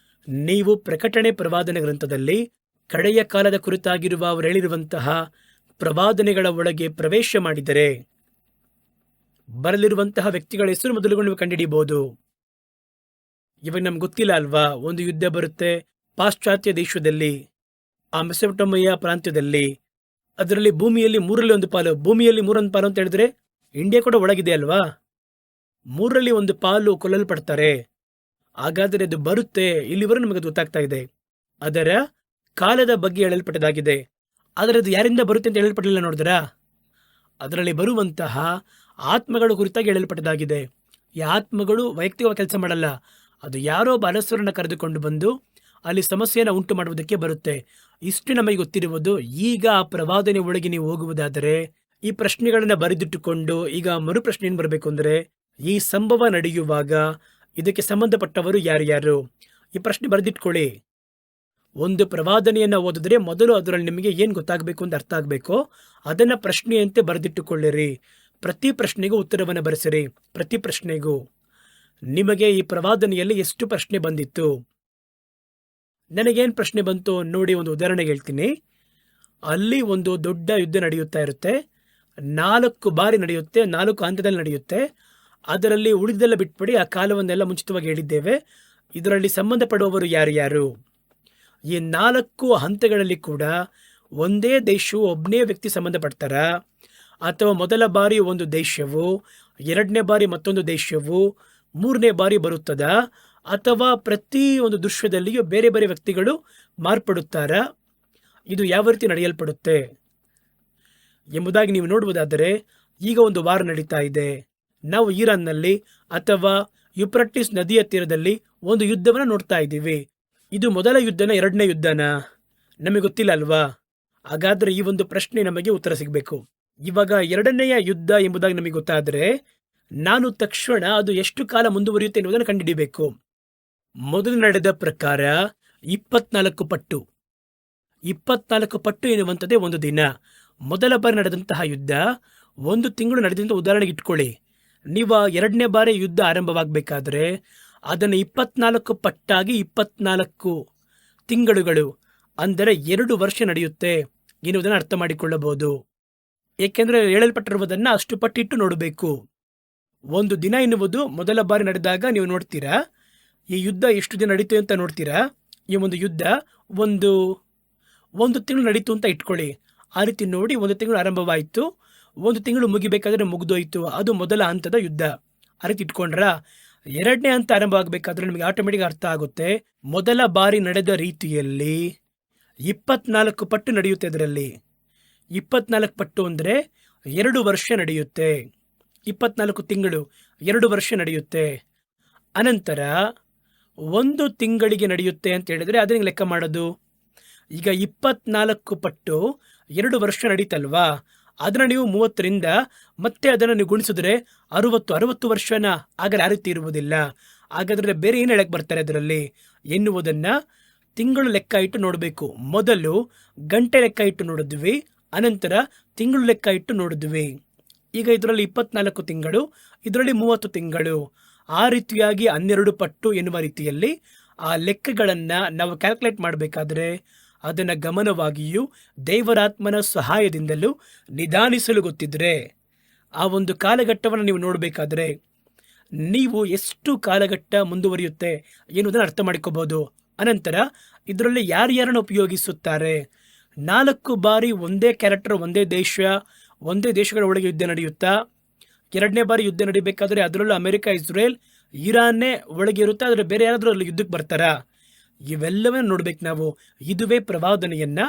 ನೀವು ಪ್ರಕಟಣೆ ಪ್ರವಾದನೆ ಗ್ರಂಥದಲ್ಲಿ ಕಡೆಯ ಕಾಲದ ಕುರಿತಾಗಿರುವ ಅವರು ಹೇಳಿರುವಂತಹ ಪ್ರವಾದನೆಗಳ ಒಳಗೆ ಪ್ರವೇಶ ಮಾಡಿದರೆ ಬರಲಿರುವಂತಹ ವ್ಯಕ್ತಿಗಳ ಹೆಸರು ಮೊದಲುಗೊಂಡು ನೀವು ಕಂಡುಹಿಡಿಯಬಹುದು. ಇವಾಗ ನಮ್ಗೆ ಗೊತ್ತಿಲ್ಲ ಅಲ್ವಾ? ಒಂದು ಯುದ್ಧ ಬರುತ್ತೆ ಪಾಶ್ಚಾತ್ಯ ದೇಶದಲ್ಲಿ, ಆ ಮೆಸೊಪೊಟೇಮಿಯಾ ಪ್ರಾಂತ್ಯದಲ್ಲಿ. ಅದರಲ್ಲಿ ಭೂಮಿಯಲ್ಲಿ 3ರಲ್ಲಿ 1 ಪಾಲು, ಭೂಮಿಯಲ್ಲಿ 3 ಪಾಲು ಅಂತ ಹೇಳಿದ್ರೆ ಇಂಡಿಯಾ ಕೂಡ ಒಳಗಿದೆ ಅಲ್ವಾ? 3ರಲ್ಲಿ 1 ಪಾಲು ಕೊಲ್ಲಲ್ಪಡ್ತಾರೆ. ಹಾಗಾದರೆ ಅದು ಬರುತ್ತೆ. ಇಲ್ಲಿವರೆಗೂ ನಮಗೆ ಗೊತ್ತಾಗ್ತಾ ಇದೆ. ಅದರ ಕಾಲದ ಬಗ್ಗೆ ಹೇಳಲ್ಪಟ್ಟದಾಗಿದೆ. ಆದರೆ ಅದು ಯಾರಿಂದ ಬರುತ್ತೆ ಅಂತ ಹೇಳಲ್ಪಟ್ಟಿಲ್ಲ. ನೋಡಿದ್ರಾ? ಅದರಲ್ಲಿ ಬರುವಂತಹ ಆತ್ಮಗಳ ಕುರಿತಾಗಿ ಹೇಳಲ್ಪಟ್ಟದಾಗಿದೆ. ಈ ಆತ್ಮಗಳು ವೈಯಕ್ತಿಕವಾಗಿ ಕೆಲಸ ಮಾಡಲ್ಲ. ಅದು ಯಾರೋ ಒಬ್ಬ ಅರಸರನ್ನು ಕರೆದುಕೊಂಡು ಬಂದು ಅಲ್ಲಿ ಸಮಸ್ಯೆಯನ್ನು ಉಂಟು ಮಾಡುವುದಕ್ಕೆ ಬರುತ್ತೆ. ಇಷ್ಟು ನಮಗೆ ಗೊತ್ತಿರುವುದು. ಈಗ ಆ ಪ್ರವಾದನೆ ಒಳಗೆ ನೀವು ಹೋಗುವುದಾದರೆ ಈ ಪ್ರಶ್ನೆಗಳನ್ನು ಬರೆದಿಟ್ಟುಕೊಂಡು, ಈಗ ಮರು ಪ್ರಶ್ನೆ ಏನು ಬರಬೇಕು ಅಂದರೆ, ಈ ಸಂಭವ ನಡೆಯುವಾಗ ಇದಕ್ಕೆ ಸಂಬಂಧಪಟ್ಟವರು ಯಾರ್ಯಾರು? ಈ ಪ್ರಶ್ನೆ ಬರೆದಿಟ್ಕೊಳ್ಳಿ. ಒಂದು ಪ್ರವಾದನೆಯನ್ನು ಓದಿದ್ರೆ ಮೊದಲು ಅದರಲ್ಲಿ ನಿಮಗೆ ಏನು ಗೊತ್ತಾಗಬೇಕು ಅಂತ ಅರ್ಥ ಆಗಬೇಕು. ಅದನ್ನು ಪ್ರಶ್ನೆಯಂತೆ ಬರೆದಿಟ್ಟುಕೊಳ್ಳಿರಿ. ಪ್ರತಿ ಪ್ರಶ್ನೆಗೂ ಉತ್ತರವನ್ನು ಬರೆಸಿರಿ. ಪ್ರತಿ ಪ್ರಶ್ನೆಗೂ ನಿಮಗೆ ಈ ಪ್ರವಾದನೆಯಲ್ಲಿ ಎಷ್ಟು ಪ್ರಶ್ನೆ ಬಂದಿತ್ತು? ನನಗೇನು ಪ್ರಶ್ನೆ ಬಂತು ನೋಡಿ, ಒಂದು ಉದಾಹರಣೆಗೆ ಹೇಳ್ತೀನಿ. ಅಲ್ಲಿ ಒಂದು ದೊಡ್ಡ ಯುದ್ಧ ನಡೆಯುತ್ತಾ ಇರುತ್ತೆ. 4 ಬಾರಿ ನಡೆಯುತ್ತೆ, 4 ಹಂತದಲ್ಲಿ ನಡೆಯುತ್ತೆ. ಅದರಲ್ಲಿ ಉಳಿದೆಲ್ಲ ಬಿಟ್ಬಿಡಿ, ಆ ಕಾಲವನ್ನೆಲ್ಲ ಮುಂಚಿತವಾಗಿ ಹೇಳಿದ್ದೇವೆ. ಇದರಲ್ಲಿ ಸಂಬಂಧಪಡುವವರು ಯಾರ್ಯಾರು? ಈ 4 ಹಂತಗಳಲ್ಲಿ ಕೂಡ ಒಂದೇ ದೇಶವು ಒಬ್ಬನೇ ವ್ಯಕ್ತಿ ಸಂಬಂಧಪಡ್ತಾರಾ? ಅಥವಾ ಮೊದಲ ಬಾರಿ ಒಂದು ದೇಶವು, 2ನೇ ಬಾರಿ ಮತ್ತೊಂದು ದೇಶವು, 3ನೇ ಬಾರಿ ಬರುತ್ತದಾ? ಅಥವಾ ಪ್ರತಿ ಒಂದು ದೃಶ್ಯದಲ್ಲಿಯೂ ಬೇರೆ ಬೇರೆ ವ್ಯಕ್ತಿಗಳು ಮಾರ್ಪಡುತ್ತಾರಾ? ಇದು ಯಾವ ರೀತಿ ನಡೆಯಲ್ಪಡುತ್ತೆ ಎಂಬುದಾಗಿ ನೀವು ನೋಡುವುದಾದರೆ, ಈಗ ಒಂದು ವಾರ ನಡೀತಾ ಇದೆ. ನಾವು ಇರಾನ್ನಲ್ಲಿ ಅಥವಾ ಯುಪ್ರಟಿಸ್ ನದಿಯ ತೀರದಲ್ಲಿ ಒಂದು ಯುದ್ಧವನ್ನು ನೋಡ್ತಾ ಇದ್ದೀವಿ. ಇದು ಮೊದಲ ಯುದ್ಧನ, 2ನೇ ಯುದ್ಧನ? ನಮಗೆ ಗೊತ್ತಿಲ್ಲ ಅಲ್ವಾ? ಹಾಗಾದರೆ ಈ ಒಂದು ಪ್ರಶ್ನೆ ನಮಗೆ ಉತ್ತರ ಸಿಗಬೇಕು. ಇವಾಗ 2ನೆಯ ಯುದ್ಧ ಎಂಬುದಾಗಿ ನಮಗೆ ಗೊತ್ತಾದರೆ ನಾನು ತಕ್ಷಣ ಅದು ಎಷ್ಟು ಕಾಲ ಮುಂದುವರಿಯುತ್ತೆ ಎನ್ನುವುದನ್ನು ಕಂಡುಹಿಡಿಯಬೇಕು. ಮೊದಲು ನಡೆದ ಪ್ರಕಾರ 24 ಪಟ್ಟು. 24 ಪಟ್ಟು ಎನ್ನುವಂಥದ್ದೇ ಒಂದು ದಿನ. ಮೊದಲ ಬಾರಿ ನಡೆದಂತಹ ಯುದ್ಧ 1 ತಿಂಗಳು ನಡೆದಂಥ ಉದಾಹರಣೆಗೆ ಇಟ್ಕೊಳ್ಳಿ. ನೀವು 2ನೇ ಬಾರಿ ಯುದ್ಧ ಆರಂಭವಾಗಬೇಕಾದ್ರೆ ಅದನ್ನು 24 ಪಟ್ಟಾಗಿ 24 ತಿಂಗಳುಗಳು, ಅಂದರೆ 2 ವರ್ಷ ನಡೆಯುತ್ತೆ ಎನ್ನುವುದನ್ನು ಅರ್ಥ ಮಾಡಿಕೊಳ್ಳಬಹುದು. ಏಕೆಂದರೆ ಹೇಳಲ್ಪಟ್ಟಿರುವುದನ್ನು ಅಷ್ಟು ಪಟ್ಟಿಟ್ಟು ನೋಡಬೇಕು. ಒಂದು ದಿನ ಎನ್ನುವುದು ಮೊದಲ ಬಾರಿ ನಡೆದಾಗ ನೀವು ನೋಡ್ತೀರಾ, ಈ ಯುದ್ಧ ಎಷ್ಟು ದಿನ ನಡೀತು ಅಂತ ನೋಡ್ತೀರಾ. ಈ ಒಂದು ಯುದ್ಧ ಒಂದು ತಿಂಗಳು ನಡೀತು ಅಂತ ಇಟ್ಕೊಳ್ಳಿ. ಆ ರೀತಿ ನೋಡಿ 1 ತಿಂಗಳು ಆರಂಭವಾಯಿತು, 1 ತಿಂಗಳು ಮುಗಿಬೇಕಾದ್ರೆ ಮುಗಿದೋಯ್ತು. ಅದು ಮೊದಲ ಹಂತದ ಯುದ್ಧ. ಆ ರೀತಿ ಇಟ್ಕೊಂಡ್ರಾ? 2ನೇ ಹಂತ ಆರಂಭ ಆಗಬೇಕಾದ್ರೆ ನಿಮಗೆ ಆಟೋಮೆಟಿಕ್ ಅರ್ಥ ಆಗುತ್ತೆ. ಮೊದಲ ಬಾರಿ ನಡೆದ ರೀತಿಯಲ್ಲಿ 24 ಪಟ್ಟು ನಡೆಯುತ್ತೆ. ಅದರಲ್ಲಿ 24 ಪಟ್ಟು ಅಂದರೆ 2 ವರ್ಷ ನಡೆಯುತ್ತೆ. 24 ತಿಂಗಳು 2 ವರ್ಷ ನಡೆಯುತ್ತೆ. ಅನಂತರ 1 ತಿಂಗಳಿಗೆ ನಡೆಯುತ್ತೆ ಅಂತ ಹೇಳಿದ್ರೆ ಅದನ್ನ ಲೆಕ್ಕ ಮಾಡೋದು. ಈಗ 24 ಪಟ್ಟು 2 ವರ್ಷ ನಡೀತಲ್ವಾ? ಅದನ್ನು ನೀವು 30ರಿಂದ ಮತ್ತೆ ಅದನ್ನು ನೀವು ಗುಣಿಸಿದ್ರೆ 60 ವರ್ಷನ. ಆಗಲೇ ಆ ರೀತಿ ಇರುವುದಿಲ್ಲ. ಹಾಗಾದ್ರೆ ಬೇರೆ ಏನು ಹೇಳಕ್ ಬರ್ತಾರೆ ಅದರಲ್ಲಿ ಎನ್ನುವುದನ್ನ ತಿಂಗಳು ಲೆಕ್ಕ ಇಟ್ಟು ನೋಡಬೇಕು. ಮೊದಲು ಗಂಟೆ ಲೆಕ್ಕ ಇಟ್ಟು ನೋಡಿದ್ವಿ, ಅನಂತರ ತಿಂಗಳು ಲೆಕ್ಕ ಇಟ್ಟು ನೋಡಿದ್ವಿ. ಈಗ ಇದರಲ್ಲಿ 24 ತಿಂಗಳು, ಇದರಲ್ಲಿ 30 ತಿಂಗಳು. ಆ ರೀತಿಯಾಗಿ 12 ಪಟ್ಟು ಎನ್ನುವ ರೀತಿಯಲ್ಲಿ ಆ ಲೆಕ್ಕಗಳನ್ನು ನಾವು ಕ್ಯಾಲ್ಕುಲೇಟ್ ಮಾಡಬೇಕಾದ್ರೆ ಅದನ್ನು ಗಮನವಾಗಿಯೂ ದೇವರಾತ್ಮನ ಸಹಾಯದಿಂದಲೂ ನಿಧಾನಿಸಲು ಗೊತ್ತಿದ್ರೆ ಆ ಒಂದು ಕಾಲಘಟ್ಟವನ್ನು ನೀವು ನೋಡಬೇಕಾದ್ರೆ ನೀವು ಎಷ್ಟು ಕಾಲಘಟ್ಟ ಮುಂದುವರಿಯುತ್ತೆ ಎನ್ನುವುದನ್ನು ಅರ್ಥ ಮಾಡಿಕೋಬಹುದು. ಅನಂತರ ಇದರಲ್ಲಿ ಯಾರ್ಯಾರನ್ನು ಉಪಯೋಗಿಸುತ್ತಾರೆ, 4 ಬಾರಿ ಒಂದೇ ಕ್ಯಾರೆಕ್ಟರ್, ಒಂದೇ ದೇಶಗಳ ಒಳಗೆ ಯುದ್ಧ ನಡೆಯುತ್ತಾ, 2ನೇ ಬಾರಿ ಯುದ್ಧ ನಡಿಬೇಕಾದ್ರೆ ಅದರಲ್ಲೂ ಅಮೆರಿಕ, ಇಸ್ರೇಲ್, ಇರಾನ್ನೇ ಒಳಗೆ ಇರುತ್ತೆ, ಆದರೆ ಬೇರೆ ಯಾರಾದರೂ ಅಲ್ಲಿ ಯುದ್ಧಕ್ಕೆ ಬರ್ತಾರಾ? ಇವೆಲ್ಲವನ್ನ ನೋಡ್ಬೇಕು ನಾವು. ಇದುವೇ ಪ್ರವಾದನೆಯನ್ನ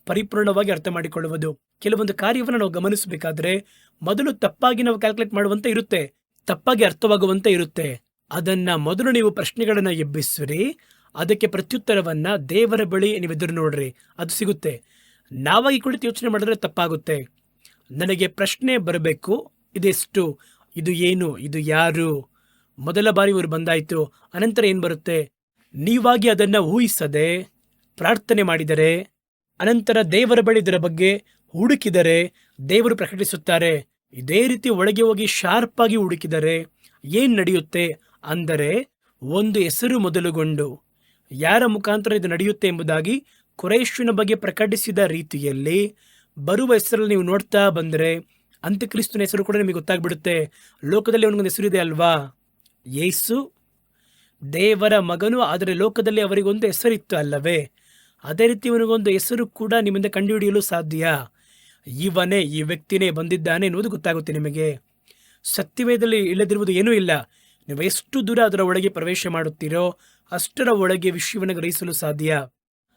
ಪರಿಪೂರ್ಣವಾಗಿ ಅರ್ಥ ಮಾಡಿಕೊಳ್ಳುವುದು. ಕೆಲವೊಂದು ಕಾರ್ಯವನ್ನು ನಾವು ಗಮನಿಸಬೇಕಾದ್ರೆ ಮೊದಲು ತಪ್ಪಾಗಿ ನಾವು ಕ್ಯಾಲ್ಕುಲೇಟ್ ಮಾಡುವಂತೆ ಇರುತ್ತೆ, ತಪ್ಪಾಗಿ ಅರ್ಥವಾಗುವಂತೆ ಇರುತ್ತೆ. ಅದನ್ನ ಮೊದಲು ನೀವು ಪ್ರಶ್ನೆಗಳನ್ನ ಎಬ್ಬಿಸ್ರಿ, ಅದಕ್ಕೆ ಪ್ರತ್ಯುತ್ತರವನ್ನ ದೇವರ ಬಳಿ ನೀವು ಎದುರು ನೋಡ್ರಿ, ಅದು ಸಿಗುತ್ತೆ. ನಾವಾಗಿ ಕುಳಿತು ಯೋಚನೆ ಮಾಡಿದ್ರೆ ತಪ್ಪಾಗುತ್ತೆ. ನನಗೆ ಪ್ರಶ್ನೆ ಬರಬೇಕು, ಇದೆಷ್ಟು, ಇದು ಏನು, ಇದು ಯಾರು, ಮೊದಲ ಬಾರಿ ಇವರು ಬಂದಾಯ್ತು, ಅನಂತರ ಏನು ಬರುತ್ತೆ. ನೀವಾಗಿ ಅದನ್ನು ಊಹಿಸದೆ ಪ್ರಾರ್ಥನೆ ಮಾಡಿದರೆ, ಅನಂತರ ದೇವರ ಬಳಿ ಇದರ ಬಗ್ಗೆ ಹುಡುಕಿದರೆ ದೇವರು ಪ್ರಕಟಿಸುತ್ತಾರೆ. ಇದೇ ರೀತಿ ಒಳಗೆ ಹೋಗಿ ಶಾರ್ಪ್ ಆಗಿ ಹುಡುಕಿದರೆ ಏನು ನಡೆಯುತ್ತೆ ಅಂದರೆ, ಒಂದು ಹೆಸರು ಮೊದಲುಗೊಂಡು ಯಾರ ಮುಖಾಂತರ ಇದು ನಡೆಯುತ್ತೆ ಎಂಬುದಾಗಿ ಕುರೈಶನ ಬಗ್ಗೆ ಪ್ರಕಟಿಸಿದ ರೀತಿಯಲ್ಲಿ ಬರುವ ಹೆಸರಲ್ಲಿ ನೀವು ನೋಡ್ತಾ ಬಂದರೆ ಅಂತ್ಯಕ್ರಿಸ್ತನ ಹೆಸರು ಕೂಡ ನಿಮಗೆ ಗೊತ್ತಾಗ್ಬಿಡುತ್ತೆ. ಲೋಕದಲ್ಲಿ ಅವನಿಗೊಂದು ಹೆಸರು ಇದೆ ಅಲ್ವಾ, ಯೇಸು, ದೇವರ ಮಗನು. ಆದರೆ ಲೋಕದಲ್ಲಿ ಅವರಿಗೊಂದು ಹೆಸರಿತ್ತು ಅಲ್ಲವೇ? ಅದೇ ರೀತಿ ಇವನಿಗೊಂದು ಹೆಸರು ಕೂಡ ನಿಮ್ಮಿಂದ ಕಂಡುಹಿಡಿಯಲು ಸಾಧ್ಯ. ಇವನೇ, ಈ ವ್ಯಕ್ತಿನೇ ಬಂದಿದ್ದಾನೆ ಎನ್ನುವುದು ಗೊತ್ತಾಗುತ್ತೆ ನಿಮಗೆ. ಸತ್ಯವೇದದಲ್ಲಿ ಇಲ್ಲದಿರುವುದು ಏನೂ ಇಲ್ಲ. ನೀವು ಎಷ್ಟು ದೂರ ಅದರ ಒಳಗೆ ಪ್ರವೇಶ ಮಾಡುತ್ತೀರೋ ಅಷ್ಟರ ಒಳಗೆ ವಿಷಯವನ್ನು ಗ್ರಹಿಸಲು ಸಾಧ್ಯ.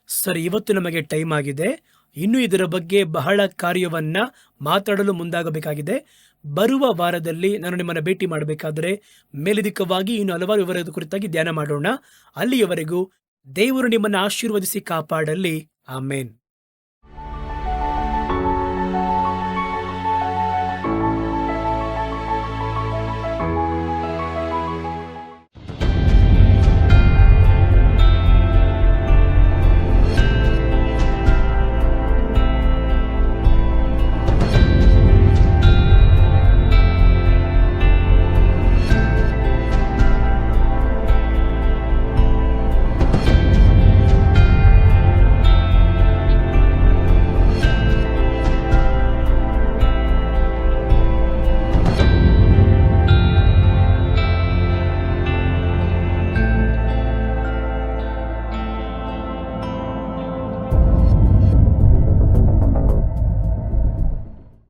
ಸರಿ, ಇವತ್ತು ನಮಗೆ ಟೈಮ್ ಆಗಿದೆ. ಇನ್ನು ಇದರ ಬಗ್ಗೆ ಬಹಳ ಕಾರ್ಯವನ್ನ ಮಾತಾಡಲು ಮುಂದಾಗಬೇಕಾಗಿದೆ. ಬರುವ ವಾರದಲ್ಲಿ ನಾನು ನಿಮ್ಮನ್ನು ಭೇಟಿ ಮಾಡಬೇಕಾದ್ರೆ ಮೇಲಧಿಕವಾಗಿ ಇನ್ನು ಹಲವಾರು ವಿವರದ ಕುರಿತಾಗಿ ಧ್ಯಾನ ಮಾಡೋಣ. ಅಲ್ಲಿಯವರೆಗೂ ದೇವರು ನಿಮ್ಮನ್ನು ಆಶೀರ್ವದಿಸಿ ಕಾಪಾಡಲಿ. ಆಮೇನ್.